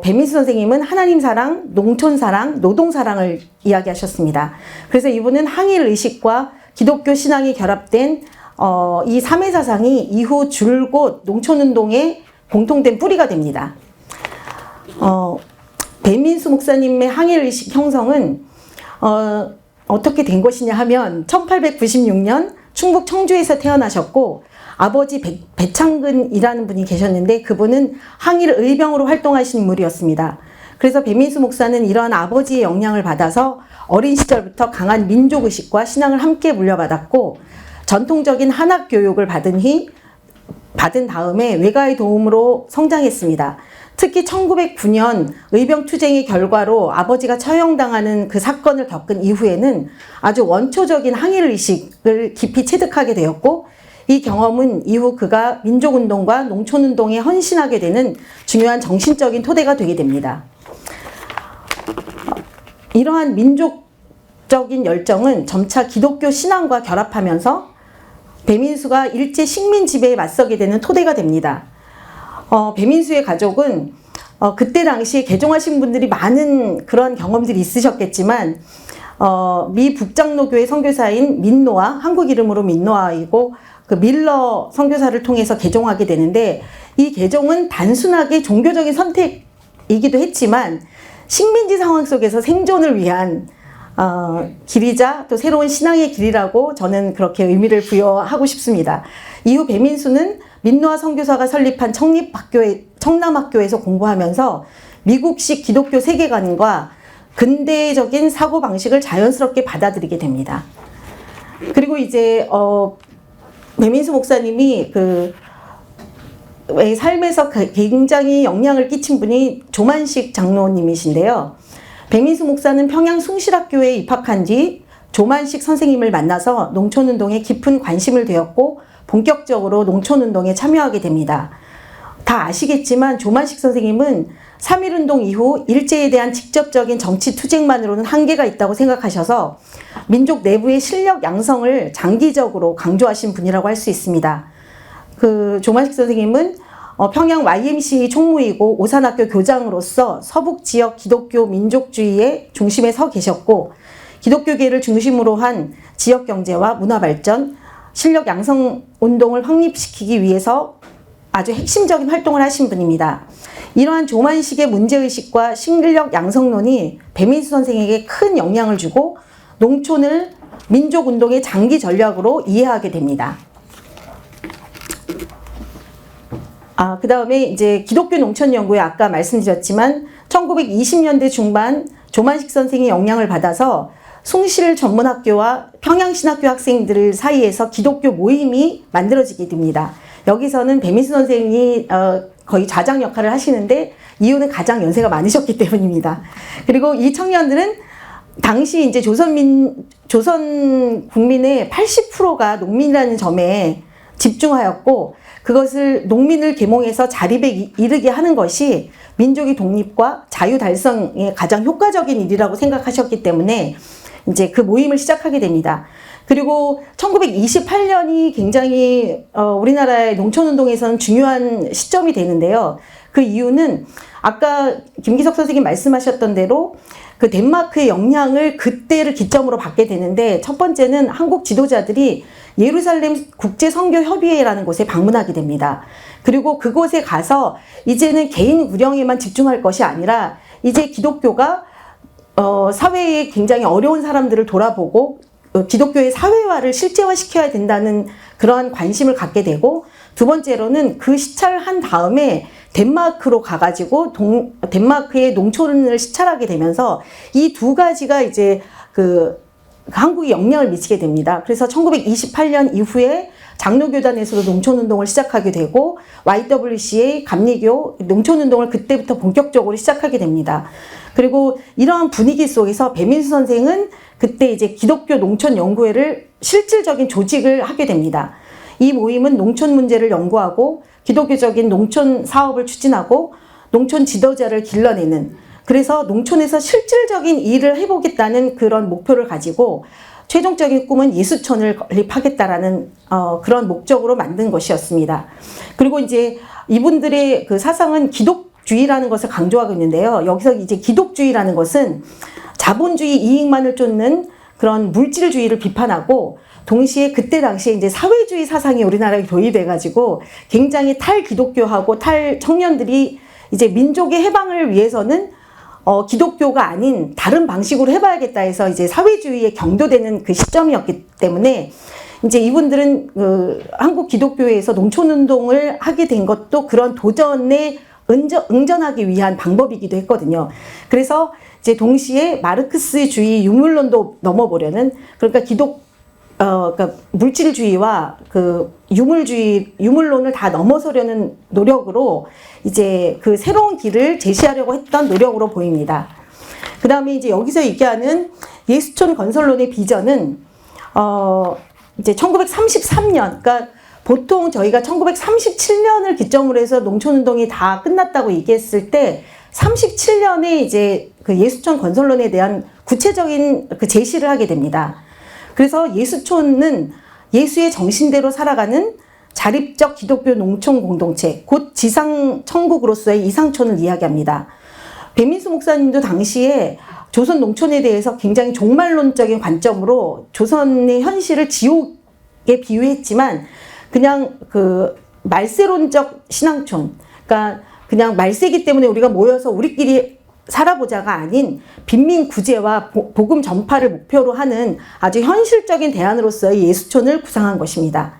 배민수 선생님은 하나님 사랑, 농촌 사랑, 노동 사랑을 이야기하셨습니다. 그래서 이분은 항일 의식과 기독교 신앙이 결합된 이 3회 사상이 이후 줄곧 농촌운동의 공통된 뿌리가 됩니다. 배민수 목사님의 항일 의식 형성은 어떻게 된 것이냐 하면 1896년 충북 청주에서 태어나셨고 아버지 배창근이라는 분이 계셨는데 그분은 항일 의병으로 활동하신 인물이었습니다. 그래서 배민수 목사는 이러한 아버지의 영향을 받아서 어린 시절부터 강한 민족의식과 신앙을 함께 물려받았고 전통적인 한학 교육을 받은 다음에 외가의 도움으로 성장했습니다. 특히 1909년 의병투쟁의 결과로 아버지가 처형당하는 그 사건을 겪은 이후에는 아주 원초적인 항일의식을 깊이 체득하게 되었고 이 경험은 이후 그가 민족운동과 농촌운동에 헌신하게 되는 중요한 정신적인 토대가 되게 됩니다. 이러한 민족적인 열정은 점차 기독교 신앙과 결합하면서 배민수가 일제 식민 지배에 맞서게 되는 토대가 됩니다. 배민수의 가족은 그때 당시 개종하신 분들이 많은 그런 경험들이 있으셨겠지만 미 북장로교회 선교사인 민노아, 한국 이름으로 민노아이고 그 밀러 선교사를 통해서 개종하게 되는데 이 개종은 단순하게 종교적인 선택이기도 했지만 식민지 상황 속에서 생존을 위한 길이자 또 새로운 신앙의 길이라고 저는 그렇게 의미를 부여하고 싶습니다. 이후 배민수는 민노아 선교사가 설립한 청남학교에서 공부하면서 미국식 기독교 세계관과 근대적인 사고방식을 자연스럽게 받아들이게 됩니다. 그리고 이제 배민수 목사님이 삶에서 굉장히 영향을 끼친 분이 조만식 장로님이신데요. 배민수 목사는 평양 숭실학교에 입학한 뒤 조만식 선생님을 만나서 농촌운동에 깊은 관심을 두었고 본격적으로 농촌운동에 참여하게 됩니다. 다 아시겠지만 조만식 선생님은 3.1운동 이후 일제에 대한 직접적인 정치 투쟁만으로는 한계가 있다고 생각하셔서 민족 내부의 실력 양성을 장기적으로 강조하신 분이라고 할 수 있습니다. 그 조만식 선생님은 평양 YMCA 총무이고 오산학교 교장으로서 서북 지역 기독교 민족주의의 중심에 서 계셨고 기독교계를 중심으로 한 지역 경제와 문화 발전, 실력 양성 운동을 확립시키기 위해서 아주 핵심적인 활동을 하신 분입니다. 이러한 조만식의 문제의식과 실력 양성론이 배민수 선생에게 큰 영향을 주고 농촌을 민족운동의 장기 전략으로 이해하게 됩니다. 그 다음에 이제 기독교 농촌 연구에 아까 말씀드렸지만 1920년대 중반 조만식 선생의 영향을 받아서 숭실 전문학교와 평양신학교 학생들 사이에서 기독교 모임이 만들어지게 됩니다. 여기서는 배민수 선생이 거의 좌장 역할을 하시는데 이유는 가장 연세가 많으셨기 때문입니다. 그리고 이 청년들은 당시 이제 조선 국민의 80%가 농민이라는 점에 집중하였고 그것을 농민을 계몽해서 자립에 이르게 하는 것이 민족의 독립과 자유 달성에 가장 효과적인 일이라고 생각하셨기 때문에 이제 그 모임을 시작하게 됩니다. 그리고 1928년이 굉장히 우리나라의 농촌운동에서는 중요한 시점이 되는데요. 그 이유는 아까 김기석 선생님 말씀하셨던 대로 그 덴마크의 영향을 그때를 기점으로 받게 되는데 첫 번째는 한국 지도자들이 예루살렘 국제선교협의회라는 곳에 방문하게 됩니다. 그리고 그곳에 가서 이제는 개인 구령에만 집중할 것이 아니라 이제 기독교가 사회에 굉장히 어려운 사람들을 돌아보고 기독교의 사회화를 실제화시켜야 된다는 그러한 관심을 갖게 되고 두 번째로는 그 시찰을 한 다음에 덴마크로 가가지고 덴마크의 농촌을 시찰하게 되면서 이 두 가지가 이제 한국에 영향을 미치게 됩니다. 그래서 1928년 이후에 장로교단에서도 농촌운동을 시작하게 되고 YWCA, 감리교, 농촌운동을 그때부터 본격적으로 시작하게 됩니다. 그리고 이러한 분위기 속에서 배민수 선생은 그때 이제 기독교 농촌연구회를 실질적인 조직을 하게 됩니다. 이 모임은 농촌 문제를 연구하고 기독교적인 농촌 사업을 추진하고 농촌 지도자를 길러내는 그래서 농촌에서 실질적인 일을 해보겠다는 그런 목표를 가지고 최종적인 꿈은 예수촌을 건립하겠다라는 그런 목적으로 만든 것이었습니다. 그리고 이제 이분들의 그 사상은 기독주의라는 것을 강조하고 있는데요. 여기서 이제 기독주의라는 것은 자본주의 이익만을 쫓는 그런 물질주의를 비판하고, 동시에 그때 당시에 이제 사회주의 사상이 우리나라에 도입돼가지고 굉장히 탈기독교하고 탈청년들이 이제 민족의 해방을 위해서는 기독교가 아닌 다른 방식으로 해봐야겠다 해서 이제 사회주의에 경도되는 그 시점이었기 때문에 이제 이분들은 한국 기독교회에서 농촌운동을 하게 된 것도 그런 도전에 응전하기 위한 방법이기도 했거든요. 그래서 이제 동시에 마르크스주의 유물론도 넘어보려는, 그러니까 그러니까 물질주의와 그 유물론을 다 넘어서려는 노력으로 이제 그 새로운 길을 제시하려고 했던 노력으로 보입니다. 그 다음에 이제 여기서 얘기하는 예수촌 건설론의 비전은, 이제 1933년, 그러니까 보통 저희가 1937년을 기점으로 해서 농촌운동이 다 끝났다고 얘기했을 때, 37년에 이제 그 예수촌 건설론에 대한 구체적인 그 제시를 하게 됩니다. 그래서 예수촌은 예수의 정신대로 살아가는 자립적 기독교 농촌 공동체, 곧 지상천국으로서의 이상촌을 이야기합니다. 배민수 목사님도 당시에 조선 농촌에 대해서 굉장히 종말론적인 관점으로 조선의 현실을 지옥에 비유했지만, 그냥 그 말세론적 신앙촌, 그러니까 그냥 말세기 때문에 우리가 모여서 우리끼리 살아보자가 아닌 빈민 구제와 복음 전파를 목표로 하는 아주 현실적인 대안으로서의 예수촌을 구상한 것입니다.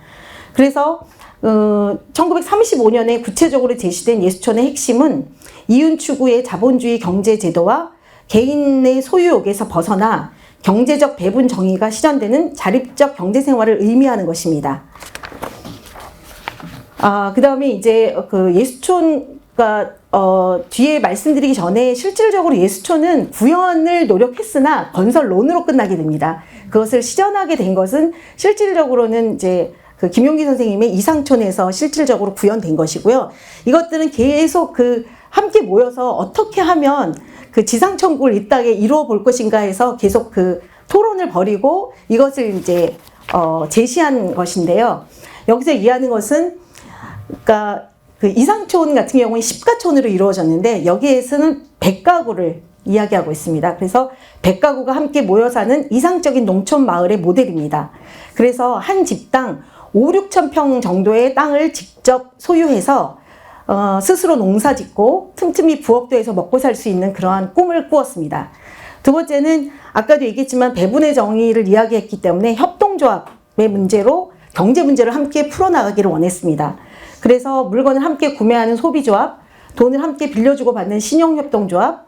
그래서 1935년에 구체적으로 제시된 예수촌의 핵심은 이윤 추구의 자본주의 경제 제도와 개인의 소유욕에서 벗어나 경제적 배분 정의가 실현되는 자립적 경제 생활을 의미하는 것입니다. 그 다음에 이제 그 예수촌가 뒤에 말씀드리기 전에 실질적으로 예수촌은 구현을 노력했으나 건설론으로 끝나게 됩니다. 그것을 실현하게 된 것은 실질적으로는 이제 그 김용기 선생님의 이상촌에서 실질적으로 구현된 것이고요. 이것들은 계속 그 함께 모여서 어떻게 하면 그 지상천국을 이 땅에 이루어 볼 것인가 해서 계속 그 토론을 벌이고 이것을 이제 제시한 것인데요. 여기서 이해하는 것은, 그러니까 그 이상촌 같은 경우는 10가촌으로 이루어졌는데 여기에서는 100가구를 이야기하고 있습니다. 그래서 100가구가 함께 모여 사는 이상적인 농촌 마을의 모델입니다. 그래서 한 집당 5, 6천 평 정도의 땅을 직접 소유해서 스스로 농사 짓고 틈틈이 부업도 해서 먹고 살 수 있는 그러한 꿈을 꾸었습니다. 두 번째는 아까도 얘기했지만 배분의 정의를 이야기했기 때문에 협동조합의 문제로 경제 문제를 함께 풀어나가기를 원했습니다. 그래서 물건을 함께 구매하는 소비조합, 돈을 함께 빌려주고 받는 신용협동조합,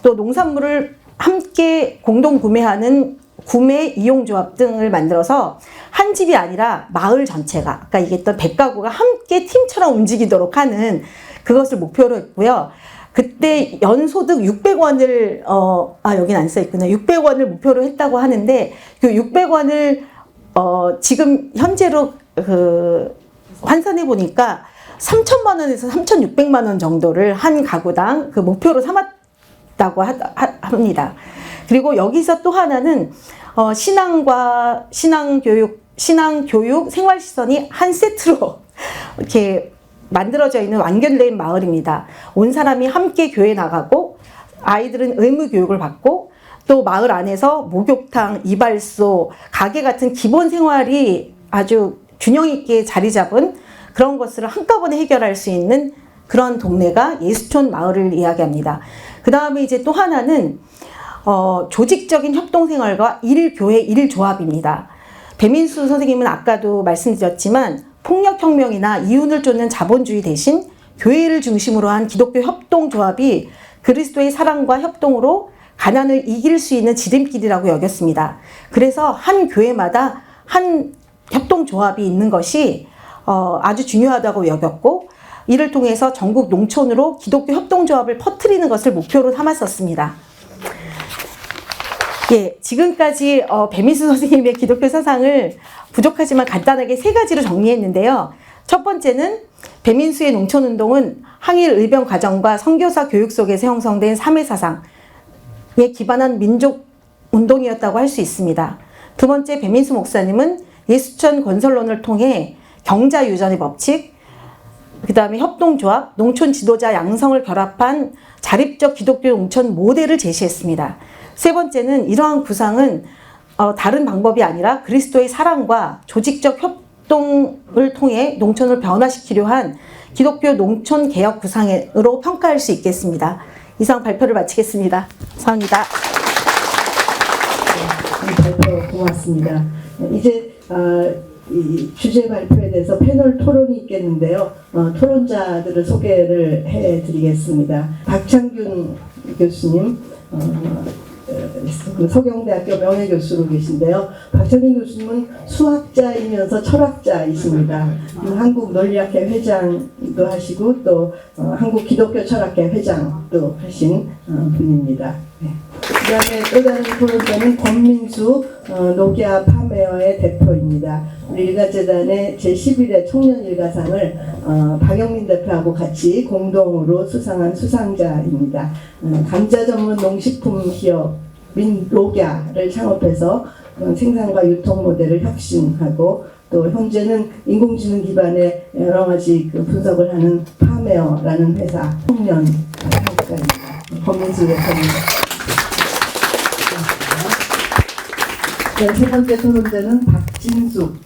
또 농산물을 함께 공동 구매하는 구매 이용조합 등을 만들어서 한 집이 아니라 마을 전체가, 아까 얘기했던 100가구가 함께 팀처럼 움직이도록 하는 그것을 목표로 했고요. 그때 연소득 600원을 여긴 안 써있구나. 600원을 목표로 했다고 하는데 그 600원을 지금 현재로 환산해 보니까 3천만 원에서 3,600만 원 정도를 한 가구당 그 목표로 삼았다고 합니다. 그리고 여기서 또 하나는 신앙과 신앙교육, 생활시설이 한 세트로 이렇게 만들어져 있는 완결된 마을입니다. 온 사람이 함께 교회 나가고 아이들은 의무 교육을 받고 또 마을 안에서 목욕탕, 이발소, 가게 같은 기본 생활이 아주 균형 있게 자리 잡은 그런 것을 한꺼번에 해결할 수 있는 그런 동네가 예수촌 마을을 이야기합니다. 그 다음에 이제 또 하나는 조직적인 협동생활과 일교회, 일조합입니다. 배민수 선생님은 아까도 말씀드렸지만 폭력혁명이나 이윤을 쫓는 자본주의 대신 교회를 중심으로 한 기독교 협동조합이 그리스도의 사랑과 협동으로 가난을 이길 수 있는 지름길이라고 여겼습니다. 그래서 한 교회마다 한 협동조합이 있는 것이 아주 중요하다고 여겼고, 이를 통해서 전국 농촌으로 기독교 협동조합을 퍼뜨리는 것을 목표로 삼았었습니다. 예, 지금까지 배민수 선생님의 기독교 사상을 부족하지만 간단하게 3가지로 정리했는데요. 첫 번째는 배민수의 농촌운동은 항일 의병 과정과 선교사 교육 속에서 형성된 3회 사상에 기반한 민족 운동이었다고 할 수 있습니다. 두 번째 배민수 목사님은 예수천 건설론을 통해 경자 유전의 법칙, 그 다음에 협동조합, 농촌 지도자 양성을 결합한 자립적 기독교 농촌 모델을 제시했습니다. 세 번째는 이러한 구상은 다른 방법이 아니라 그리스도의 사랑과 조직적 협동을 통해 농촌을 변화시키려 한 기독교 농촌 개혁 구상으로 평가할 수 있겠습니다. 이상 발표를 마치겠습니다. 감사합니다. 발표 고맙습니다. 이제 이 주제 발표에 대해서 패널 토론이 있겠는데요. 토론자들을 소개를 해드리겠습니다. 박창균 교수님, 서경대학교 명예교수로 계신데요. 박창균 교수님은 수학자이면서 철학자이십니다. 한국 논리학회 회장도 하시고 또 한국 기독교 철학회 회장도 하신 분입니다. 네. 그다음에 또 다른 토론자는 권민수 노기아 파메어의 대표입니다. 우리 일가재단의 제11회 청년일가상을 박영민 대표하고 같이 공동으로 수상한 수상자입니다. 감자 전문 농식품 기업 민노기아를 창업해서 생산과 유통 모델을 혁신하고 또 현재는 인공지능 기반의 여러 가지 분석을 하는 파메어라는 회사 청년 창업가입니다. 권민수 대표님. 네, 세 번째 토론자는 박진숙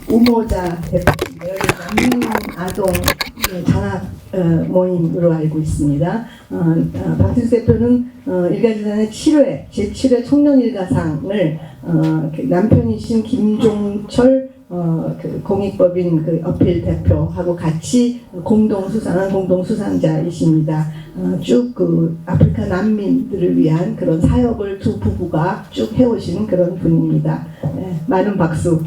우모자 대표인데요. 난민 아동 장학 모임으로 알고 있습니다. 박진숙 대표는 일가재단의 7회 제7회 청년일가상을 남편이신 김종철 공익법인 어필 대표하고 같이 공동 수상자이십니다. 쭉 아프리카 난민들을 위한 그런 사역을 두 부부가 쭉 해오신 그런 분입니다. 네, 많은 박수.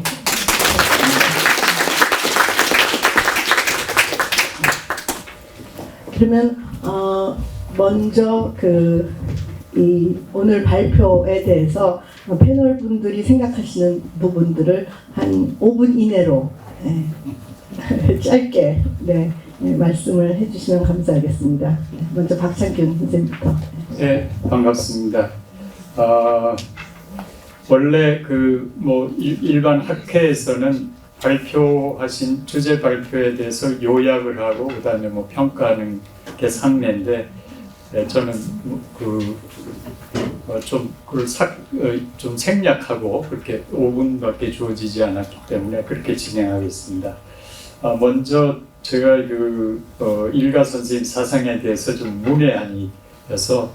그러면 먼저 이 오늘 발표에 대해서 패널 분들이 생각하시는 부분들을 한 5분 이내로 짧게 말씀을 해주시면 감사하겠습니다. 먼저 박창균 선생님부터. 네, 반갑습니다. 원래 일반 학회에서는 발표하신 주제 발표에 대해서 요약을 하고 그다음에 평가하는 게 상례인데 저는 좀 생략하고 그렇게 5분밖에 주어지지 않았기 때문에 그렇게 진행하겠습니다. 먼저 제가 일가 선생님 사상에 대해서 좀 문외한이어서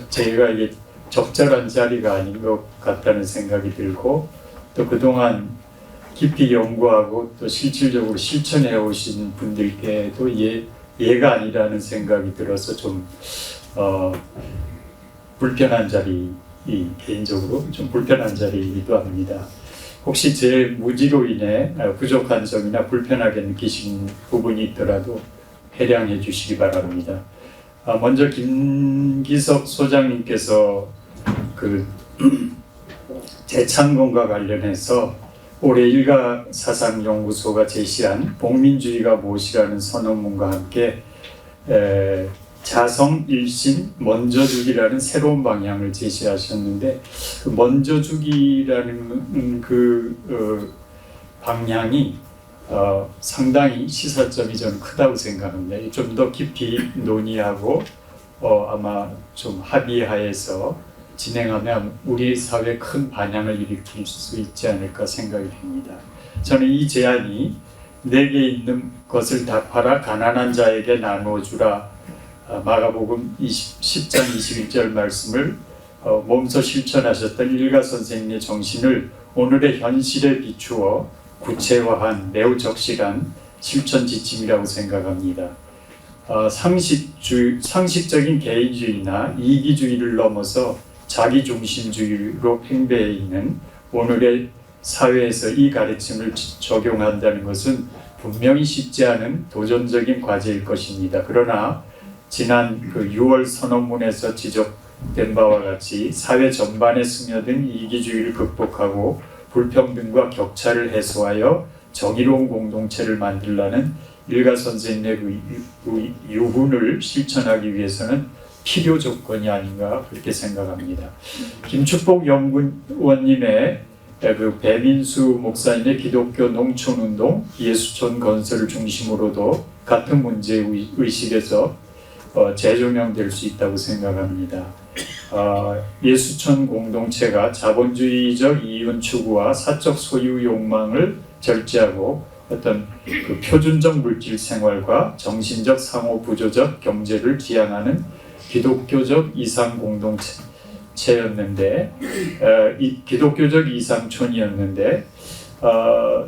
제가 이게 적절한 자리가 아닌 것 같다는 생각이 들고 또 그동안 깊이 연구하고 또 실질적으로 실천해 오신 분들께도 예가 아니라는 생각이 들어서 좀 불편한 개인적으로 좀 불편한 자리이기도 합니다. 혹시 제 무지로 인해 부족한 점이나 불편하게 느끼신 부분이 있더라도 해량해 주시기 바랍니다. 먼저 김기석 소장님께서 재창건과 관련해서 올해 일가사상연구소가 제시한 복민주의가 무엇이라는 선언문과 함께 자성, 일신, 먼저주기라는 새로운 방향을 제시하셨는데 먼저주기라는 방향이 상당히 시사점이 저는 크다고 생각합니다. 좀 더 깊이 논의하고 아마 좀 합의하에서 진행하면 우리 사회에 큰 반향을 일으킬 수 있지 않을까 생각이 됩니다. 저는 이 제안이 내게 있는 것을 다 팔아 가난한 자에게 나누어주라 마가복음 10장 21절 말씀을 몸소 실천하셨던 일가 선생님의 정신을 오늘의 현실에 비추어 구체화한 매우 적실한 실천 지침이라고 생각합니다. 상식적인 개인주의나 이기주의를 넘어서 자기중심주의로 팽배해 있는 오늘의 사회에서 이 가르침을 적용한다는 것은 분명히 쉽지 않은 도전적인 과제일 것입니다. 그러나 지난 6월 선언문에서 지적된 바와 같이 사회 전반에 스며든 이기주의를 극복하고 불평등과 격차를 해소하여 정의로운 공동체를 만들라는 일가 선생님의 유훈을 실천하기 위해서는 필요 조건이 아닌가 그렇게 생각합니다. 김축복 연구원님의 그 배민수 목사님의 기독교 농촌운동, 예수촌 건설을 중심으로도 같은 문제 의식에서 재조명될 수 있다고 생각합니다. 예수촌 공동체가 자본주의적 이윤 추구와 사적 소유 욕망을 절제하고 어떤 그 표준적 물질 생활과 정신적 상호 부조적 경제를 지향하는 기독교적 이상 공동체였는데, 이 기독교적 이상촌이었는데,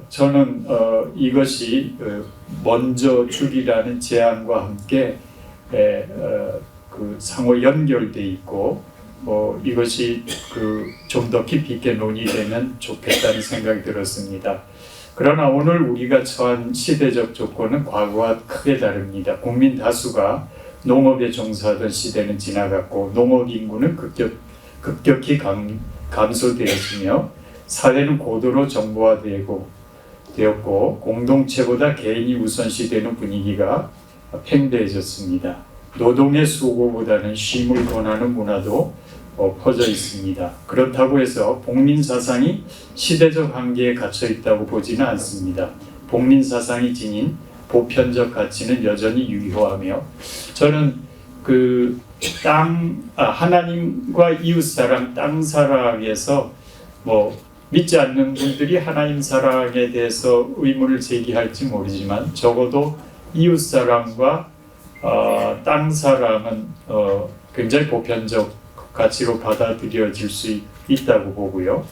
저는 이것이 먼저 줄이라는 제안과 함께 그 상호 연결돼 있고, 이것이 그 좀 더 깊이 있게 논의되면 좋겠다는 생각이 들었습니다. 그러나 오늘 우리가 처한 시대적 조건은 과거와 크게 다릅니다. 국민 다수가 농업에 종사하던 시대는 지나갔고 농업 인구는 급격히 감소되었으며 사회는 고도로 정보화되었고 공동체보다 개인이 우선시되는 분위기가 팽배해졌습니다. 노동의 수고보다는 쉼을 권하는 문화도 퍼져 있습니다. 그렇다고 해서 복민 사상이 시대적 한계에 갇혀 있다고 보지는 않습니다. 복민 사상이 지닌 보편적 가치는 여전히 유효하며, 저는 그 하나님과 이웃사랑, 땅사랑에서 믿지 않는 분들이 하나님 사랑에 대해서 의문을 제기할지 모르지만 적어도 이웃사랑과 땅사랑은 굉장히 보편적 가치로 받아들여질 수 있다고 보고요.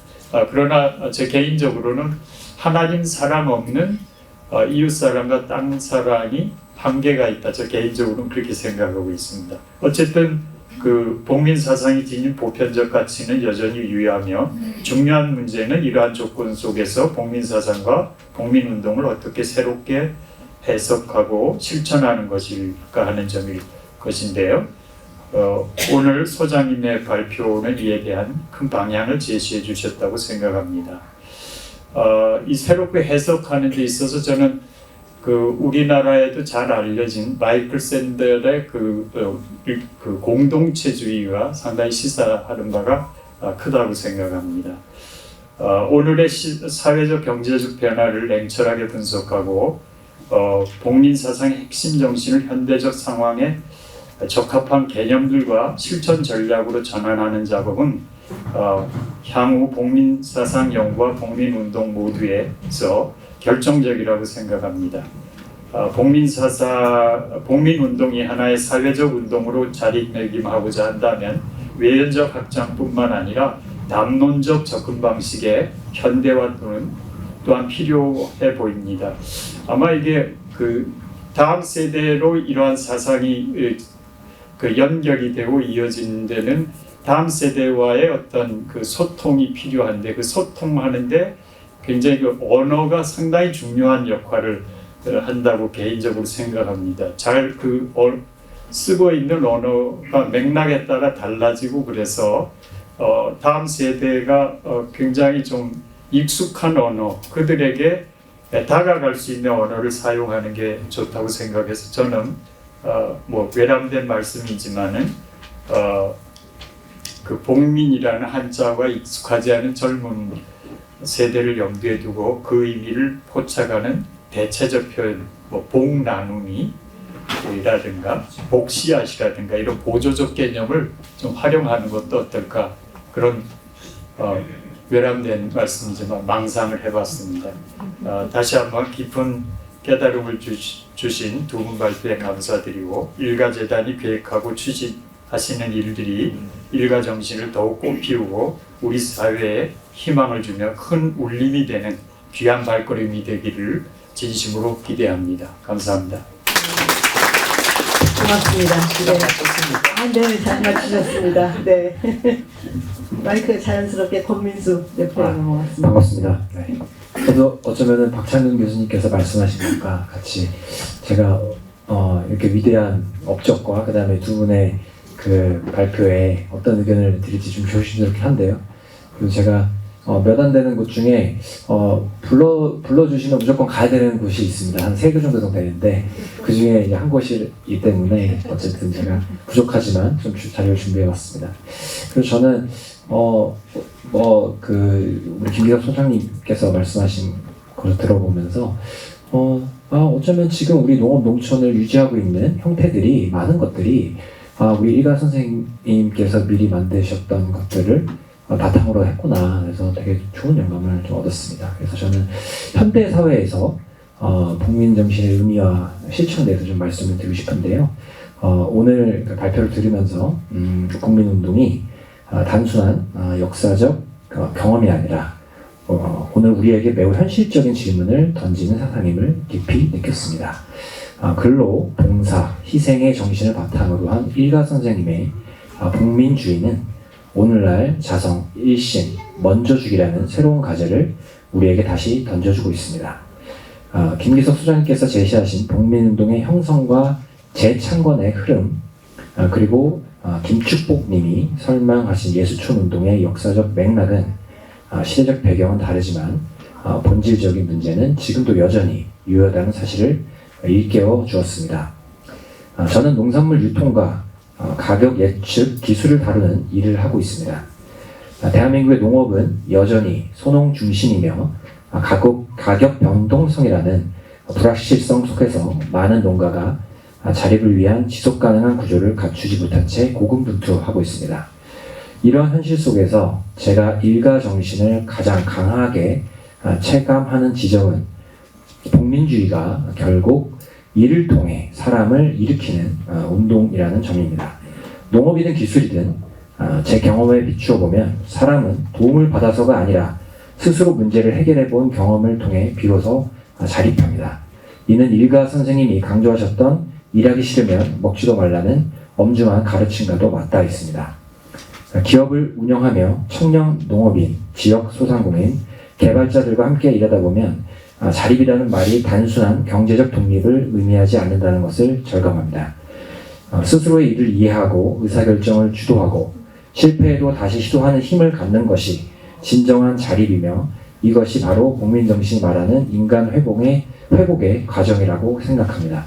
그러나 제 개인적으로는 하나님 사랑 없는 이웃사랑과 땅사랑이 한계가 있다. 저 개인적으로는 그렇게 생각하고 있습니다. 어쨌든 그 복민 사상이 지닌 보편적 가치는 여전히 유효하며 중요한 문제는 이러한 조건 속에서 복민 사상과 복민 운동을 어떻게 새롭게 해석하고 실천하는 것일까 하는 점일 것인데요. 오늘 소장님의 발표는 이에 대한 큰 방향을 제시해 주셨다고 생각합니다. 이 새롭게 해석하는 데 있어서 저는 그 우리나라에도 잘 알려진 마이클 샌델의 그 공동체주의가 상당히 시사하는 바가 크다고 생각합니다. 오늘의 사회적 경제적 변화를 냉철하게 분석하고 복민 사상의 핵심 정신을 현대적 상황에 적합한 개념들과 실천 전략으로 전환하는 작업은 향후 복민사상 연구와 복민운동 모두에서 결정적이라고 생각합니다. 복민운동이 하나의 사회적 운동으로 자리매김하고자 한다면 외연적 확장뿐만 아니라 담론적 접근 방식의 현대화 또한 필요해 보입니다. 아마 이게 그 다음 세대로 이러한 사상이 그 연결이 되고 이어지는 데는 다음 세대와의 어떤 그 소통이 필요한데, 그 소통하는데 굉장히 그 언어가 상당히 중요한 역할을 한다고 개인적으로 생각합니다. 잘 쓰고 있는 언어가 맥락에 따라 달라지고, 그래서 다음 세대가 굉장히 좀 익숙한 언어, 그들에게 다가갈 수 있는 언어를 사용하는 게 좋다고 생각해서 저는 외람된 말씀이지만은 그 복민이라는 한자와 익숙하지 않은 젊은 세대를 염두에 두고 그 의미를 포착하는 대체적 표현, 복나눔이라든가 복씨앗이라든가 이런 보조적 개념을 좀 활용하는 것도 어떨까, 그런 외람된 말씀이지만 망상을 해봤습니다. 다시 한번 깊은 깨달음을 주신 두 분 발표에 감사드리고, 일가재단이 계획하고 추진하시는 일들이 일가 정신을 더욱 꽃피우고 우리 사회에 희망을 주며 큰 울림이 되는 귀한 발걸음이 되기를 진심으로 기대합니다. 감사합니다. 고맙습니다. 네, 잘 맞추셨습니다. 네. 마이크 자연스럽게 권민수 대표에 넘어갔습니다. 반갑습니다. 네. 저도 어쩌면은 박찬근 교수님께서 말씀하신 것과 같이 제가 이렇게 위대한 업적과 그 다음에 두 분의 그 발표에 어떤 의견을 드릴지 좀 조심스럽긴 한데요. 그리고 제가 몇 안 되는 곳 중에 불러주시면 무조건 가야 되는 곳이 있습니다. 한 3개 정도 되는데 그 중에 이제 한 곳이기 때문에 어쨌든 제가 부족하지만 좀 자료를 준비해봤습니다. 그래서 저는 우리 김기섭 소장님께서 말씀하신 것을 들어보면서 어쩌면 지금 우리 농업 농촌을 유지하고 있는 형태들이 많은 것들이 우리 일가 선생님께서 미리 만드셨던 것들을 바탕으로 했구나. 그래서 되게 좋은 영감을 좀 얻었습니다. 그래서 저는 현대 사회에서 국민 정신의 의미와 실천에 대해서 좀 말씀을 드리고 싶은데요. 오늘 그 발표를 들으면서 국민운동이 단순한 역사적 경험이 아니라 오늘 우리에게 매우 현실적인 질문을 던지는 사상임을 깊이 느꼈습니다. 근로, 봉사, 희생의 정신을 바탕으로 한 일가 선생님의 복민주의는 오늘날 자성, 일신, 먼저 주기라는 새로운 과제를 우리에게 다시 던져주고 있습니다. 김기석 소장님께서 제시하신 복민운동의 형성과 재창건의 흐름, 그리고 김축복님이 설명하신 예수촌운동의 역사적 맥락은 시대적 배경은 다르지만 본질적인 문제는 지금도 여전히 유효하다는 사실을 일깨워 주었습니다. 저는 농산물 유통과 가격 예측 기술을 다루는 일을 하고 있습니다. 대한민국의 농업은 여전히 소농 중심이며 가격 변동성이라는 불확실성 속에서 많은 농가가 자립을 위한 지속 가능한 구조를 갖추지 못한 채 고군분투하고 있습니다. 이러한 현실 속에서 제가 일가 정신을 가장 강하게 체감하는 지점은 복민주의가 결국 일을 통해 사람을 일으키는 운동이라는 점입니다. 농업이든 기술이든 제 경험에 비추어 보면 사람은 도움을 받아서가 아니라 스스로 문제를 해결해 본 경험을 통해 비로소 자립합니다. 이는 일가 선생님이 강조하셨던 일하기 싫으면 먹지도 말라는 엄중한 가르침과도 맞닿아 있습니다. 기업을 운영하며 청년 농업인, 지역 소상공인, 개발자들과 함께 일하다 보면 자립이라는 말이 단순한 경제적 독립을 의미하지 않는다는 것을 절감합니다. 스스로의 일을 이해하고 의사결정을 주도하고 실패해도 다시 시도하는 힘을 갖는 것이 진정한 자립이며 이것이 바로 복민정신이 말하는 인간 회복의 과정이라고 생각합니다.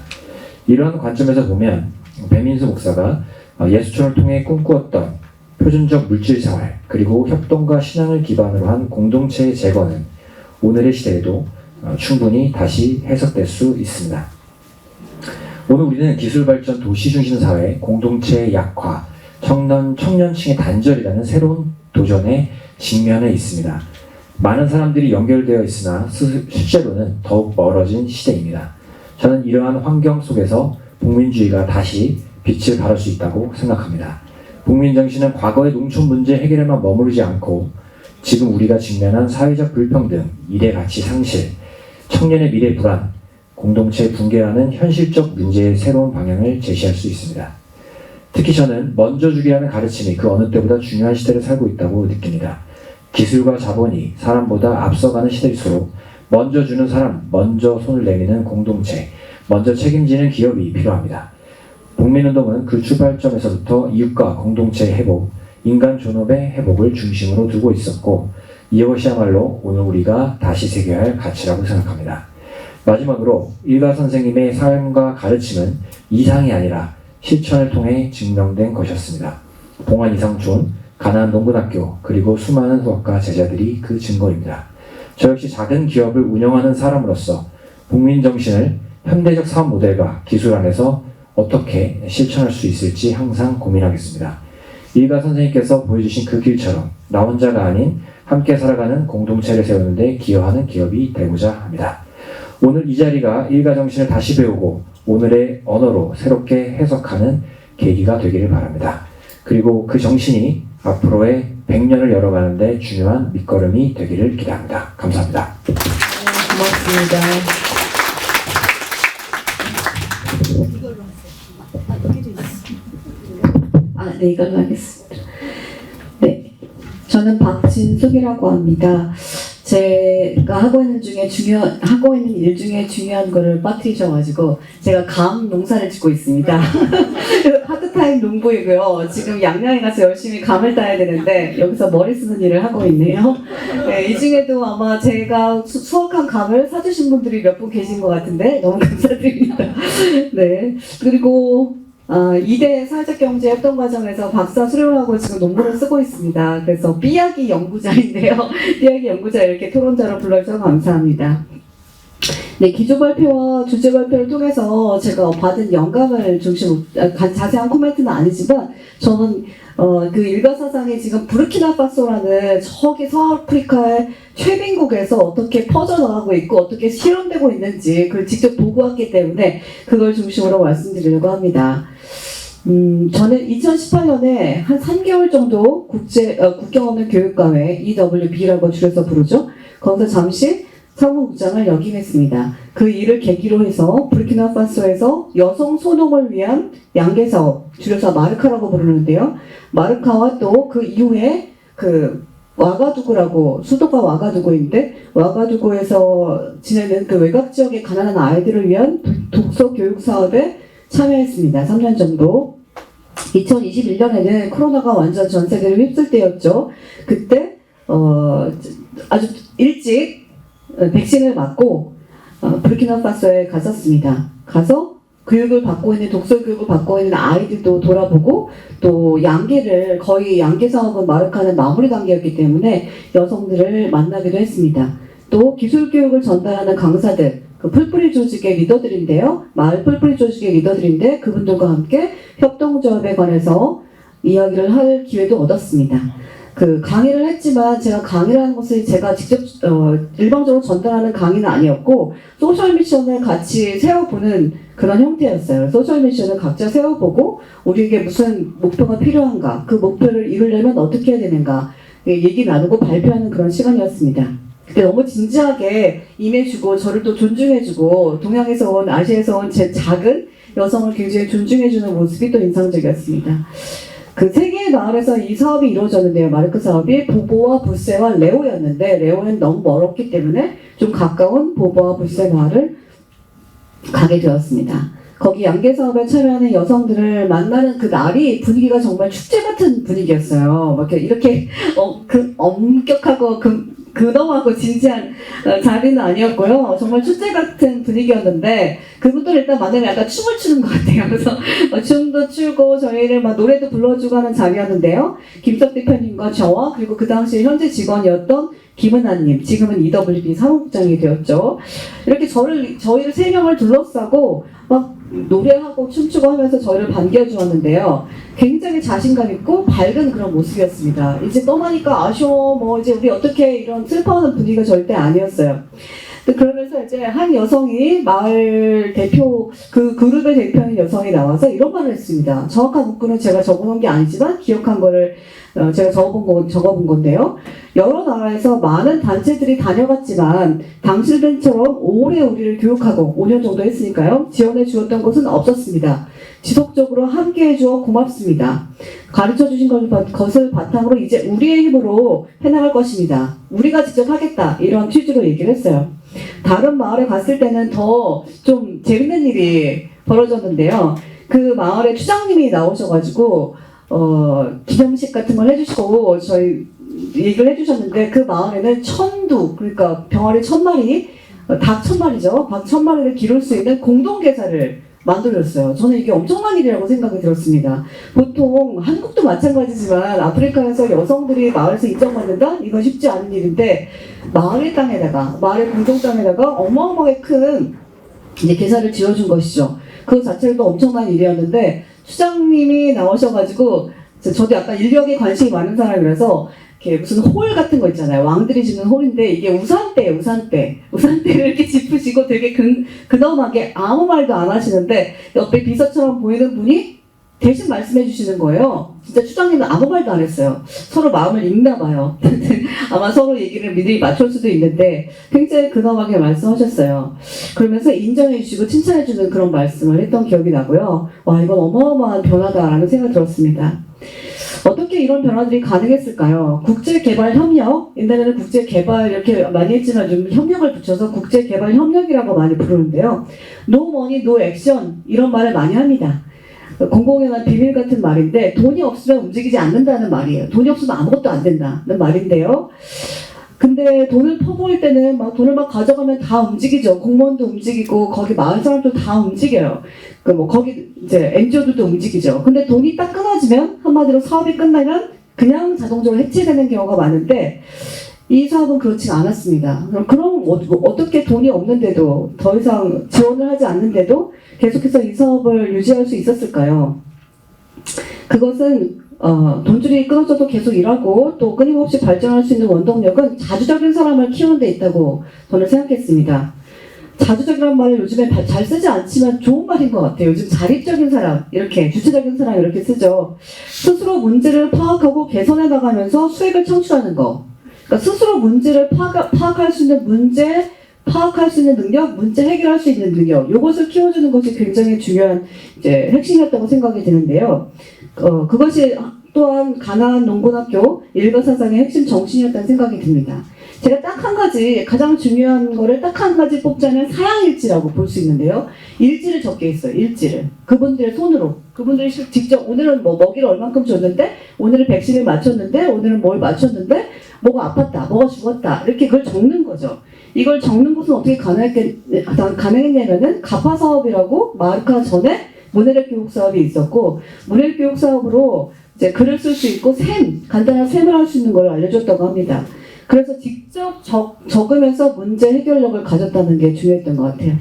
이러한 관점에서 보면 배민수 목사가 예수촌을 통해 꿈꾸었던 표준적 물질생활 그리고 협동과 신앙을 기반으로 한 공동체의 재건은 오늘의 시대에도 충분히 다시 해석될 수 있습니다. 오늘 우리는 기술발전 도시중심 사회, 공동체의 약화, 청년층의 단절이라는 새로운 도전에 직면해 있습니다. 많은 사람들이 연결되어 있으나 실제로는 더욱 멀어진 시대입니다. 저는 이러한 환경 속에서 복민주의가 다시 빛을 발할 수 있다고 생각합니다. 복민정신은 과거의 농촌 문제 해결에만 머무르지 않고 지금 우리가 직면한 사회적 불평등, 일의 가치 상실, 청년의 미래 불안, 공동체 붕괴라는 현실적 문제의 새로운 방향을 제시할 수 있습니다. 특히 저는 먼저 주기라는 가르침이 그 어느 때보다 중요한 시대를 살고 있다고 느낍니다. 기술과 자본이 사람보다 앞서가는 시대일수록 먼저 주는 사람, 먼저 손을 내미는 공동체, 먼저 책임지는 기업이 필요합니다. 복민운동은 그 출발점에서부터 이웃과 공동체의 회복, 인간 존엄의 회복을 중심으로 두고 있었고 이것이야말로 오늘 우리가 다시 새겨야 할 가치라고 생각합니다. 마지막으로 일가 선생님의 삶과 가르침은 이상이 아니라 실천을 통해 증명된 것이었습니다. 봉안 이상촌, 가나안 농군학교, 그리고 수많은 후학과 제자들이 그 증거입니다. 저 역시 작은 기업을 운영하는 사람으로서 국민정신을 현대적 사업 모델과 기술 안에서 어떻게 실천할 수 있을지 항상 고민하겠습니다. 일가 선생님께서 보여주신 그 길처럼 나 혼자가 아닌 함께 살아가는 공동체를 세우는 데 기여하는 기업이 되고자 합니다. 오늘 이 자리가 일가 정신을 다시 배우고 오늘의 언어로 새롭게 해석하는 계기가 되기를 바랍니다. 그리고 그 정신이 앞으로의 100년을 열어가는 데 중요한 밑거름이 되기를 기대합니다. 감사합니다. 고맙습니다. 네, 이걸로 하겠습니다. 네, 저는 박진숙이라고 합니다. 제가 하고 있는 일 중에 중요한 거를 빠뜨리셔가지고 제가 감 농사를 짓고 있습니다. 하드타임 평생 농부이고요. 지금 양양에 가서 열심히 감을 따야 되는데 여기서 머리 쓰는 일을 하고 있네요. 네, 이 중에도 아마 제가 수확한 감을 사주신 분들이 몇 분 계신 것 같은데 너무 감사드립니다. 네, 그리고 2대 사회적경제 협동과정에서 박사 수료를 하고 지금 논문을 쓰고 있습니다. 그래서 삐약이 연구자인데요. 삐약이 연구자 이렇게 토론자로 불러주셔서 감사합니다. 네, 기조 발표와 주제 발표를 통해서 제가 받은 영감을 중심으로 자세한 코멘트는 아니지만 저는 그 일가사상이 지금 부르키나파소라는 저기 서아프리카의 최빈국에서 어떻게 퍼져나가고 있고 어떻게 실현되고 있는지 그걸 직접 보고 왔기 때문에 그걸 중심으로 말씀드리려고 합니다. 저는 2018년에 한 3개월 정도 국경 없는 교육과외 EWB라고 줄여서 부르죠. 거기서 잠시 사무국장을 역임했습니다. 그 일을 계기로 해서 부르키나파소에서 여성 소농을 위한 양계 사업, 줄여서 마르카라고 부르는데요. 마르카와 또 그 이후에 그 와가두구라고 수도가 와가두구인데 와가두구에서 지내는 그 외곽 지역의 가난한 아이들을 위한 독서 교육 사업에 참여했습니다. 3년 정도. 2021년에는 코로나가 완전 전 세계를 휩쓸 때였죠. 그때 아주 일찍 백신을 맞고 부르키나파소에 갔었습니다. 가서 교육을 받고 있는 독서 교육을 받고 있는 아이들도 돌아보고 또 양계를 거의 양계 사업은 마르카는 마무리 단계였기 때문에 여성들을 만나기도 했습니다. 또 기술 교육을 전달하는 강사들 그 풀뿌리 조직의 리더들인데요. 마을 풀뿌리 조직의 리더들인데 그분들과 함께 협동조합에 관해서 이야기를 할 기회도 얻었습니다. 그 강의를 했지만 제가 강의라는 것을 제가 직접 일방적으로 전달하는 강의는 아니었고 소셜 미션을 같이 세워보는 그런 형태였어요. 소셜 미션을 각자 세워보고 우리에게 무슨 목표가 필요한가, 그 목표를 이루려면 어떻게 해야 되는가 얘기 나누고 발표하는 그런 시간이었습니다. 그때 너무 진지하게 임해주고 저를 또 존중해주고 동양에서 온 아시아에서 온 제 작은 여성을 굉장히 존중해주는 모습이 또 인상적이었습니다. 그 세 개의 마을에서 이 사업이 이루어졌는데요. 마르크 사업이 보보와 부세와 레오였는데 레오는 너무 멀었기 때문에 좀 가까운 보보와 부세 마을을 가게 되었습니다. 거기 양계 사업에 참여하는 여성들을 만나는 그 날이 분위기가 정말 축제 같은 분위기였어요. 막 이렇게 엄격하고 근엄하고 진지한 자리는 아니었고요. 정말 축제 같은 분위기였는데 그분들 일단 만나면 약간 춤을 추는 것 같아요. 그래서 춤도 추고 저희를 막 노래도 불러주고 하는 자리였는데요. 김석 대표님과 저와 그리고 그 당시 현재 직원이었던 김은아님, 지금은 EWB 사무국장이 되었죠. 이렇게 저희를 세 명을 둘러싸고 막 노래하고 춤추고 하면서 저희를 반겨주었는데요. 굉장히 자신감 있고 밝은 그런 모습이었습니다. 이제 떠나니까 아쉬워, 뭐 이제 우리 어떻게 이런 슬퍼하는 분위기가 절대 아니었어요. 그러면서 이제 한 여성이 마을 대표, 그 그룹의 대표인 여성이 나와서 이런 말을 했습니다. 정확한 문구는 제가 적어놓은 게 아니지만 기억한 거를 제가 적어본 건데요. 여러 나라에서 많은 단체들이 다녀갔지만 당신들처럼 오래 우리를 교육하고 5년 정도 했으니까요. 지원해 주었던 것은 없었습니다. 지속적으로 함께 해주어 고맙습니다. 가르쳐 주신 것을 바탕으로 이제 우리의 힘으로 해나갈 것입니다. 우리가 직접 하겠다. 이런 취지로 얘기를 했어요. 다른 마을에 갔을 때는 더 좀 재밌는 일이 벌어졌는데요. 그 마을에 추장님이 나오셔가지고 기념식 같은 걸 해주시고 저희 얘기를 해주셨는데 그 마을에는 천두 그러니까 병아리 1000마리 닭 1000마리죠. 닭 1000마리를 기를 수 있는 공동개사를 만들었어요. 저는 이게 엄청난 일이라고 생각이 들었습니다. 보통 한국도 마찬가지지만 아프리카에서 여성들이 마을에서 인정받는다? 이건 쉽지 않은 일인데 마을의 땅에다가 마을의 공동 땅에다가 어마어마하게 큰 이제 개사를 지어준 것이죠. 그것 자체도 엄청난 일이었는데 추장님이 나오셔가지고 저도 약간 인력에 관심이 많은 사람이라서 이렇게 무슨 홀 같은 거 있잖아요. 왕들이 주는 홀인데 이게 우산대예요. 우산대를 이렇게 짚으시고 되게 근엄하게 아무 말도 안 하시는데 옆에 비서처럼 보이는 분이 대신 말씀해 주시는 거예요. 진짜 추장님은 아무 말도 안 했어요. 서로 마음을 읽나 봐요. 아마 서로 얘기를 미리 맞출 수도 있는데 굉장히 근엄하게 말씀하셨어요. 그러면서 인정해 주시고 칭찬해 주는 그런 말씀을 했던 기억이 나고요. 와, 이건 어마어마한 변화다라는 생각이 들었습니다. 어떻게 이런 변화들이 가능했을까요? 국제개발협력, 옛날에는 국제개발 이렇게 많이 했지만 좀 협력을 붙여서 국제개발협력이라고 많이 부르는데요. No money, no action 이런 말을 많이 합니다. 공공연한 비밀 같은 말인데 돈이 없으면 움직이지 않는다는 말이에요. 돈이 없으면 아무것도 안 된다는 말인데요. 근데 돈을 퍼부을 때는 막 돈을 막 가져가면 다 움직이죠. 공무원도 움직이고 거기 마을 사람도 다 움직여요. 그 뭐 거기 이제 NGO들도 움직이죠. 근데 돈이 딱 끊어지면 한마디로 사업이 끝나면 그냥 자동적으로 해체되는 경우가 많은데 이 사업은 그렇지 않았습니다. 그럼 어떻게 돈이 없는데도 더 이상 지원을 하지 않는데도 계속해서 이 사업을 유지할 수 있었을까요? 그것은 돈줄이 끊어져도 계속 일하고 또 끊임없이 발전할 수 있는 원동력은 자주적인 사람을 키우는 데 있다고 저는 생각했습니다. 자주적이란 말을 요즘에 잘 쓰지 않지만 좋은 말인 것 같아요. 요즘 자립적인 사람, 이렇게 주체적인 사람 이렇게 쓰죠. 스스로 문제를 파악하고 개선해 나가면서 수익을 창출하는 거. 그러니까 스스로 문제를 파악할 수 있는 문제, 파악할 수 있는 능력, 문제 해결할 수 있는 능력, 이것을 키워주는 것이 굉장히 중요한 이제 핵심이었다고 생각이 드는데요. 그것이 또한 가나안 농군학교 일가 사상의 핵심 정신이었다는 생각이 듭니다. 제가 딱 한 가지, 가장 중요한 거를 딱 한 가지 뽑자면 사양일지라고 볼 수 있는데요. 일지를 적게 했어요. 일지를. 그분들의 손으로. 그분들이 직접 오늘은 뭐 먹이를 얼만큼 줬는데, 오늘은 백신을 맞췄는데, 오늘은 뭘 맞췄는데, 뭐가 아팠다, 뭐가 죽었다. 이렇게 그걸 적는 거죠. 이걸 적는 것은 어떻게 가능했냐면은 가파 사업이라고 마르카 전에 문해력 교육 사업이 있었고, 문해력 교육 사업으로 이제 글을 쓸 수 있고 간단한 셈을 할 수 있는 걸 알려줬다고 합니다. 그래서 직접 적으면서 문제 해결력을 가졌다는 게 중요했던 것 같아요.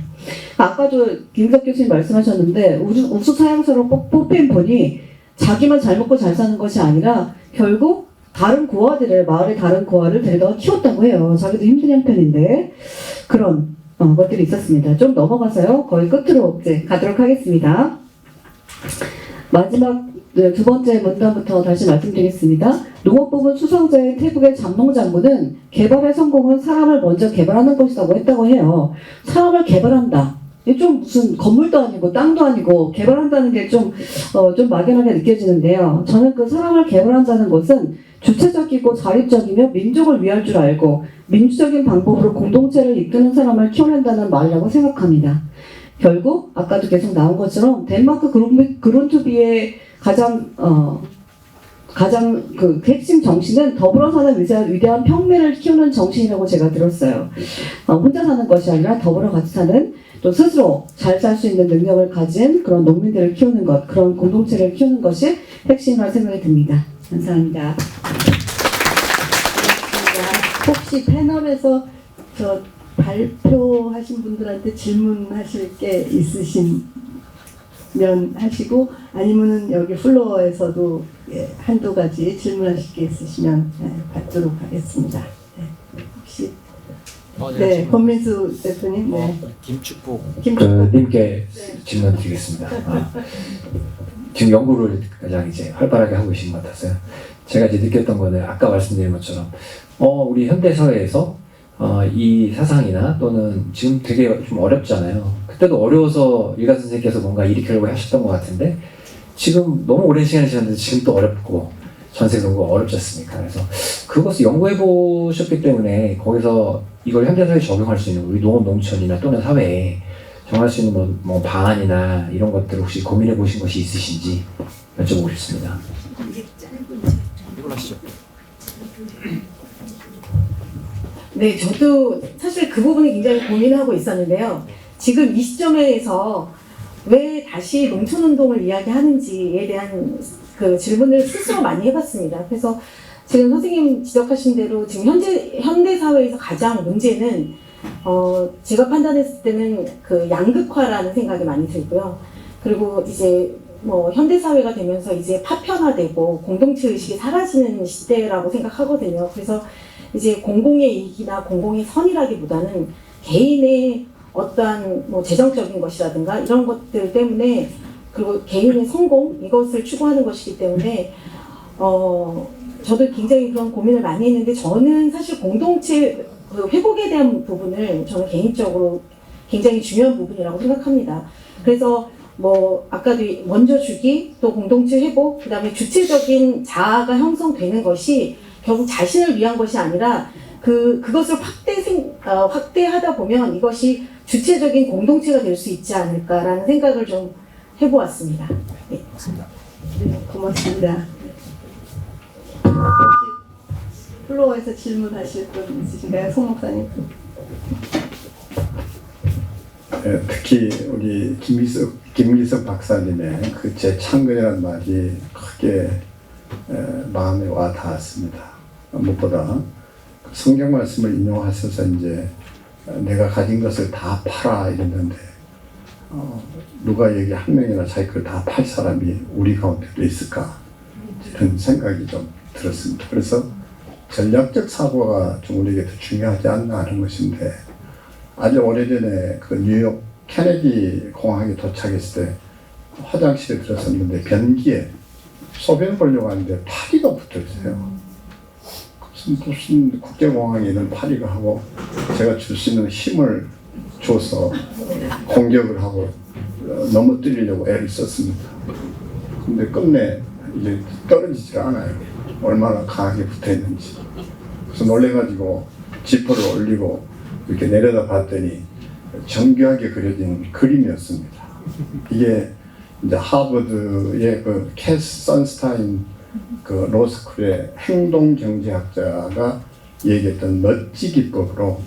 아까도 김석 교수님 말씀하셨는데 우수 사양사로 뽑힌 분이 자기만 잘 먹고 잘 사는 것이 아니라 결국 다른 마을의 다른 고아를 데려다가 키웠다고 해요. 자기도 힘든 형편인데 그런 것들이 있었습니다. 좀 넘어가서요. 거의 끝으로 이제 가도록 하겠습니다. 마지막 두 번째 문단부터 다시 말씀드리겠습니다. 농업부문 수상자의 태국의 잠농장군은 개발의 성공은 사람을 먼저 개발하는 것이라고 했다고 해요. 사람을 개발한다. 이게 좀 무슨 건물도 아니고 땅도 아니고 개발한다는 게 좀 막연하게 느껴지는데요. 저는 그 사람을 개발한다는 것은 주체적이고 자립적이며 민족을 위할 줄 알고 민주적인 방법으로 공동체를 이끄는 사람을 키워낸다는 말이라고 생각합니다. 결국 아까도 계속 나온 것처럼 덴마크 그룬투비의 가장 그 핵심 정신은 더불어 사는 위대한 평민을 키우는 정신이라고 제가 들었어요. 혼자 사는 것이 아니라 더불어 같이 사는 또 스스로 잘 살 수 있는 능력을 가진 그런 농민들을 키우는 것, 그런 공동체를 키우는 것이 핵심이라고 생각이 듭니다. 감사합니다. 혹시 패널에서 저 발표하신 분들한테 질문하실 게 있으시면 하시고 아니면은 여기 플로어에서도 한두 가지 질문하실 게 있으시면 받도록 하겠습니다. 혹시 네, 권민수 대표님. 네. 김축복 님께 질문 드리겠습니다. 지금 연구를 가장 이제 활발하게 하고 계신 것 같아서요. 제가 이제 느꼈던 거는 아까 말씀드린 것처럼 우리 현대 사회에서 이 사상이나 또는 지금 되게 좀 어렵잖아요. 그때도 어려워서 일가 선생님께서 뭔가 일으키려고 하셨던 것 같은데 지금 너무 오랜 시간이 지났는데 지금 또 어렵고 전 세계적으로 어렵지 않습니까? 그래서 그것을 연구해 보셨기 때문에 거기서 이걸 현대 사회에 적용할 수 있는 우리 농업 농촌이나 또는 사회에 정할 수 있는 뭐 방안이나 이런 것들 혹시 고민해 보신 것이 있으신지 여쭤보고 싶습니다. 이걸 하시죠. 네, 저도 사실 그 부분이 굉장히 고민하고 있었는데요. 지금 이 시점에서 왜 다시 농촌운동을 이야기하는지에 대한 그 질문을 스스로 많이 해봤습니다. 그래서 지금 선생님 지적하신 대로 지금 현대 사회에서 가장 문제는 제가 판단했을 때는 그 양극화라는 생각이 많이 들고요. 그리고 이제 뭐 현대 사회가 되면서 이제 파편화되고 공동체 의식이 사라지는 시대라고 생각하거든요. 그래서 이제 공공의 이익이나 공공의 선이라기보다는 개인의 어떠한 뭐 재정적인 것이라든가 이런 것들 때문에 그리고 개인의 성공 이것을 추구하는 것이기 때문에 저도 굉장히 그런 고민을 많이 했는데 저는 사실 공동체 그 회복에 대한 부분을 저는 개인적으로 굉장히 중요한 부분이라고 생각합니다. 그래서 뭐 아까도 먼저 주기 또 공동체 회복 그다음에 주체적인 자아가 형성되는 것이 결국 자신을 위한 것이 아니라 그것을 확대하다 보면 이것이 주체적인 공동체가 될 수 있지 않을까라는 생각을 좀 해보았습니다. 네, 고맙습니다. 플로어에서 질문하실 분 있으신가요? 송 목사님. 특히 우리 김기석 박사님의 그 제 창근이라는 말이 크게 마음에 와 닿았습니다. 무엇보다 성경 말씀을 인용하셔서 이제 내가 가진 것을 다 팔아 이랬는데 누가 여기 한 명이나 자기 걸 다 팔 사람이 우리 가운데도 있을까 이런 생각이 좀 들었습니다. 그래서 전략적 사고가 좀 우리에게 더 중요하지 않나 하는 것인데 아주 오래전에 그 뉴욕 케네디 공항에 도착했을 때 화장실에 들어섰는데 변기에 소변 보려고 하는데 파리가 붙어 있어요. 무슨 국제공항에 있는 파리가 하고 제가 줄 수 있는 힘을 줘서 공격을 하고 넘어뜨리려고 애를 썼습니다. 근데 끝내 이제 떨어지질 않아요. 얼마나 강하게 붙어 있는지. 그래서 놀래가지고 지퍼를 올리고 이렇게 내려다 봤더니 정교하게 그려진 그림이었습니다. 이게 이제 하버드의 그 캐스 선스타인 그 로스쿨의 행동경제학자가 얘기했던 멋지기법으로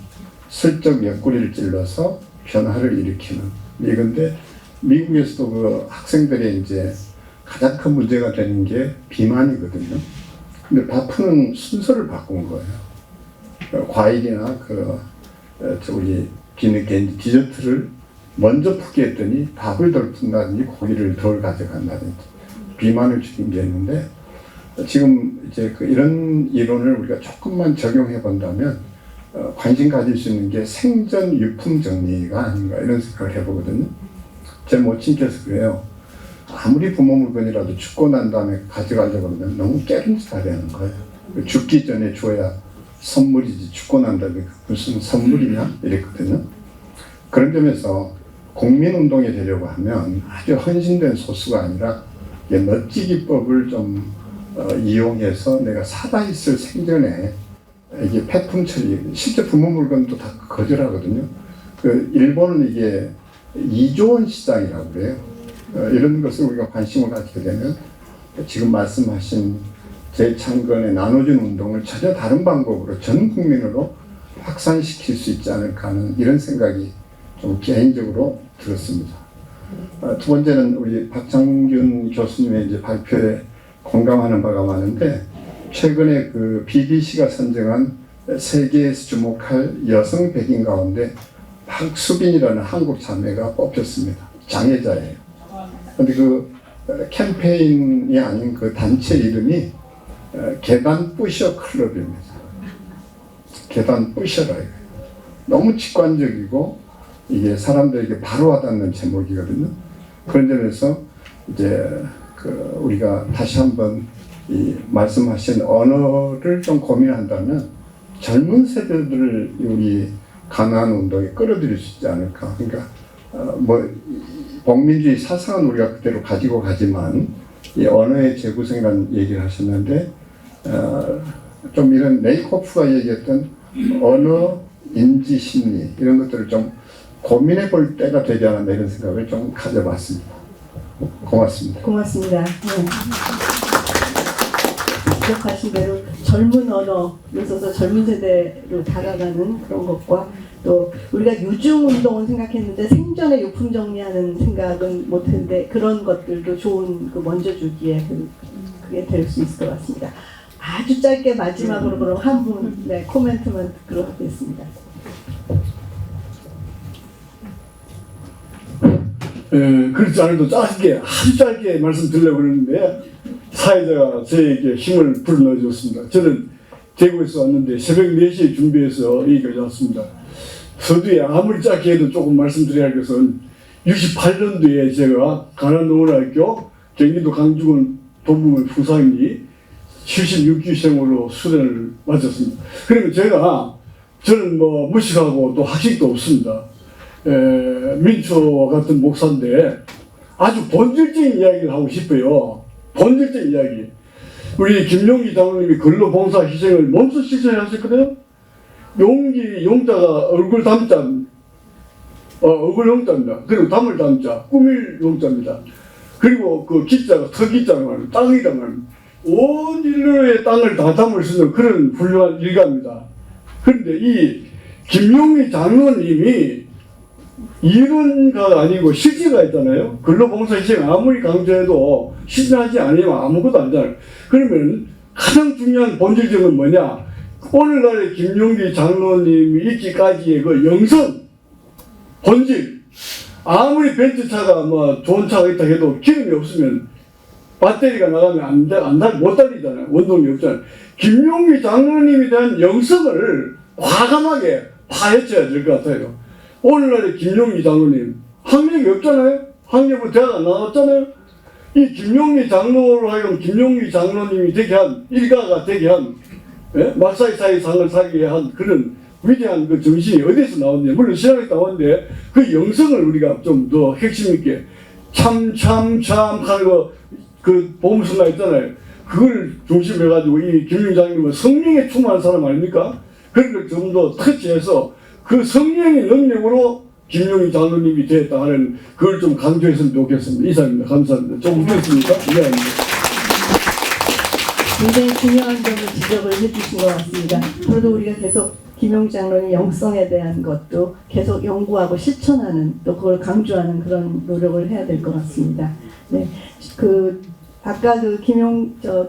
슬쩍 옆구리를 찔러서 변화를 일으키는 이건데 미국에서도 그 학생들의 이제 가장 큰 문제가 되는 게 비만이거든요. 근데 밥 푸는 순서를 바꾼 거예요. 과일이나 우리 뒤늦게 디저트를 먼저 푸게 했더니 밥을 덜 푼다든지 고기를 덜 가져간다든지 비만을 줄인 게 있는데 지금 이제 이런 이론을 우리가 조금만 적용해 본다면 관심 가질 수 있는 게 생전 유품 정리가 아닌가 이런 생각을 해보거든요. 제 모친께서 그래요. 아무리 부모 물건이라도 죽고 난 다음에 가져가려고 하면 너무 깨름짓하게 하는 거예요. 죽기 전에 줘야 선물이지 죽고 난 다음에 무슨 선물이냐 이랬거든요. 그런 점에서 국민운동이 되려고 하면 아주 헌신된 소수가 아니라 멋지기법을 좀 이용해서 내가 살아있을 생전에 이게 폐품 처리, 실제 부모 물건도 다 거절하거든요. 일본은 이게 2조 원 시장이라고 그래요. 이런 것을 우리가 관심을 가지게 되면 지금 말씀하신 재창건에 나눠준 운동을 전혀 다른 방법으로 전 국민으로 확산시킬 수 있지 않을까 하는 이런 생각이 좀 개인적으로 들었습니다. 두 번째는 우리 박창균 교수님의 이제 발표에 공감하는 바가 많은데 최근에 그 BBC가 선정한 세계에서 주목할 여성 백인 가운데 박수빈이라는 한국 자매가 뽑혔습니다. 장애자예요. 근데 그 캠페인이 아닌 그 단체 이름이 계단 뿌셔 클럽입니다. 계단 뿌셔라. 너무 직관적이고 이게 사람들에게 바로 와닿는 제목이거든요. 그런 점에서 이제 우리가 다시 한번 이 말씀하신 언어를 좀 고민한다면 젊은 세대들을 우리 가나안 운동에 끌어들일 수 있지 않을까. 그러니까 복민주의 사상은 우리가 그대로 가지고 가지만 이 언어의 재구성이라는 얘기를 하셨는데 좀 이런 레이코프가 얘기했던 언어, 인지, 심리 이런 것들을 좀 고민해 볼 때가 되지 않았나 이런 생각을 좀 가져봤습니다. 고맙습니다. 고맙습니다. 지적하신 대로 젊은 언어를 써서 젊은 세대로 다가가는 그런 것과 또 우리가 유중운동은 생각했는데 생전에 유품 정리하는 생각은 못했는데 그런 것들도 좋은 먼저 주기에 그게 될 수 있을 것 같습니다. 아주 짧게 마지막으로 그럼 한 분의 코멘트만 듣도록 하겠습니다. 그렇지 않아도 아주 짧게 말씀드리려고 그러는데 사회자가 저에게 힘을 불어넣어줬습니다. 저는 대구에서 왔는데 새벽 4시에 준비해서 여기까지 왔습니다. 서두에 아무리 짧게 해도 조금 말씀드려야 할 것은 68년도에 제가 가난노원학교 경기도 강주군 동문회 부사인이 76기생으로 수련을 마쳤습니다. 그러면 저는 무식하고 또 학식도 없습니다. 민초와 같은 목사인데 아주 본질적인 이야기를 하고 싶어요. 본질적인 이야기. 우리 김용기 장로님이 근로 봉사 희생을 몸소 실천하셨거든요. 용기 용자가 얼굴 담자, 얼굴 용자입니다. 그리고 담을 담자, 꾸밀 용자입니다. 그리고 그 기자가 터기자만 땅이라면 온 인류의 땅을 다 담을 수 있는 그런 훌륭한 일가입니다. 그런데 이 김용희 장로님이 이론가가 아니고 실제가 있잖아요. 근로봉사시행 아무리 강조해도 실천하지 않으면 아무것도 아니잖아요. 그러면 가장 중요한 본질적인 뭐냐? 오늘날의 김용기 장로님이 있기까지의 그 영성, 본질. 아무리 벤츠차가 뭐 좋은 차가 있다 해도 기름이 없으면 배터리가 나가면 못 달리잖아요. 원동이 없잖아요. 김용기 장로님에 대한 영성을 과감하게 파헤쳐야 될 것 같아요. 오늘날의 김용기 장로님 학력이 없잖아요. 학력으로 대학 안 나왔잖아요. 이 김용기 장로로 하여금 김용기 장로님이 되게 한 일가가 되게 한 막사이 사이 상을 사게 한 그런 위대한 그 정신이 어디서 나왔냐. 물론 신학에서 나왔는데 그 영성을 우리가 좀 더 핵심 있게 참 하는 그 보험수가 있잖아요. 그걸 중심으로 해가지고 이 김용기 장로님은 성령에 충만한 사람 아닙니까? 그런 걸 좀 더 터치해서 그 성령의 능력으로 김용희 장로님이 되었다 하는 그걸 좀 강조했으면 좋겠습니다. 이상입니다. 감사합니다. 좀 웃겼습니까? 미안합니다. 굉장히 중요한 점을 지적을 해주신 것 같습니다. 그래도 우리가 계속 김용희 장로님 영성에 대한 것도 계속 연구하고 실천하는 또 그걸 강조하는 그런 노력을 해야 될 것 같습니다. 네, 아까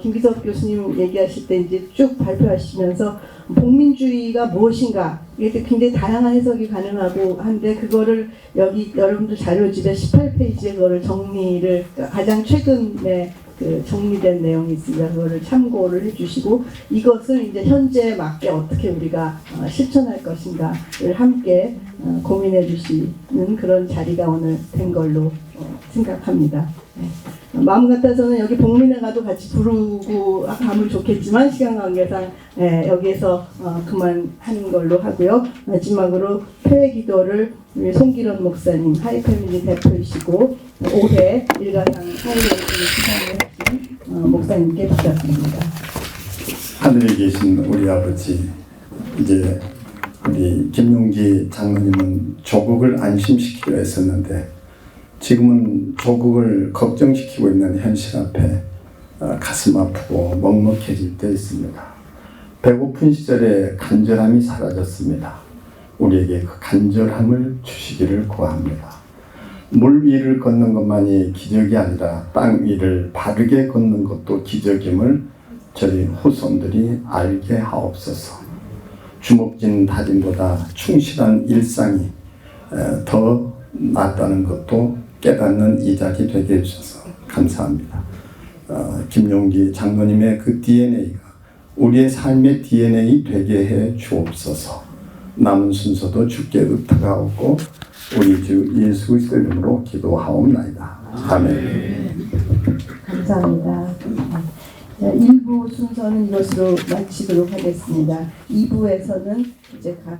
김기석 교수님 얘기하실 때 이제 쭉 발표하시면서 복민주의가 무엇인가 이렇게 굉장히 다양한 해석이 가능하고 한데 그거를 여기 여러분들 자료집에 18페이지에 그거를 정리를 가장 최근에 그 정리된 내용이 있습니다. 그거를 참고를 해주시고 이것을 이제 현재에 맞게 어떻게 우리가 실천할 것인가를 함께 고민해 주시는 그런 자리가 오늘 된 걸로 생각합니다. 네. 마음 같아서는 여기 복민회 가도 같이 부르고 가면 좋겠지만 시간 관계상 여기에서 그만하는 걸로 하고요. 마지막으로 폐회 기도를 우리 송기론 목사님 하이패밀리 대표이시고 올해 일가상 하이패밀리 수상을 하신 목사님께 부탁드립니다. 하늘에 계신 우리 아버지, 이제 우리 김용기 장로님은 조국을 안심시키려 했었는데 지금은 조국을 걱정시키고 있는 현실 앞에 가슴 아프고 먹먹해질 때 있습니다. 배고픈 시절에 간절함이 사라졌습니다. 우리에게 그 간절함을 주시기를 구합니다. 물 위를 걷는 것만이 기적이 아니라 땅 위를 바르게 걷는 것도 기적임을 저희 후손들이 알게 하옵소서. 주먹진 다짐보다 충실한 일상이 더 낫다는 것도 깨닫는 이 자리 되게 해주셔서 감사합니다. 김용기 장로님의 그 DNA가 우리의 삶의 DNA 되게 해 주옵소서. 남은 순서도 주께 의탁하옵고 우리 주 예수 그리스도의 이름으로 기도하옵나이다. 아멘. 감사합니다. 1부 순서는 이것으로 마치도록 하겠습니다. 2부에서는 이제 각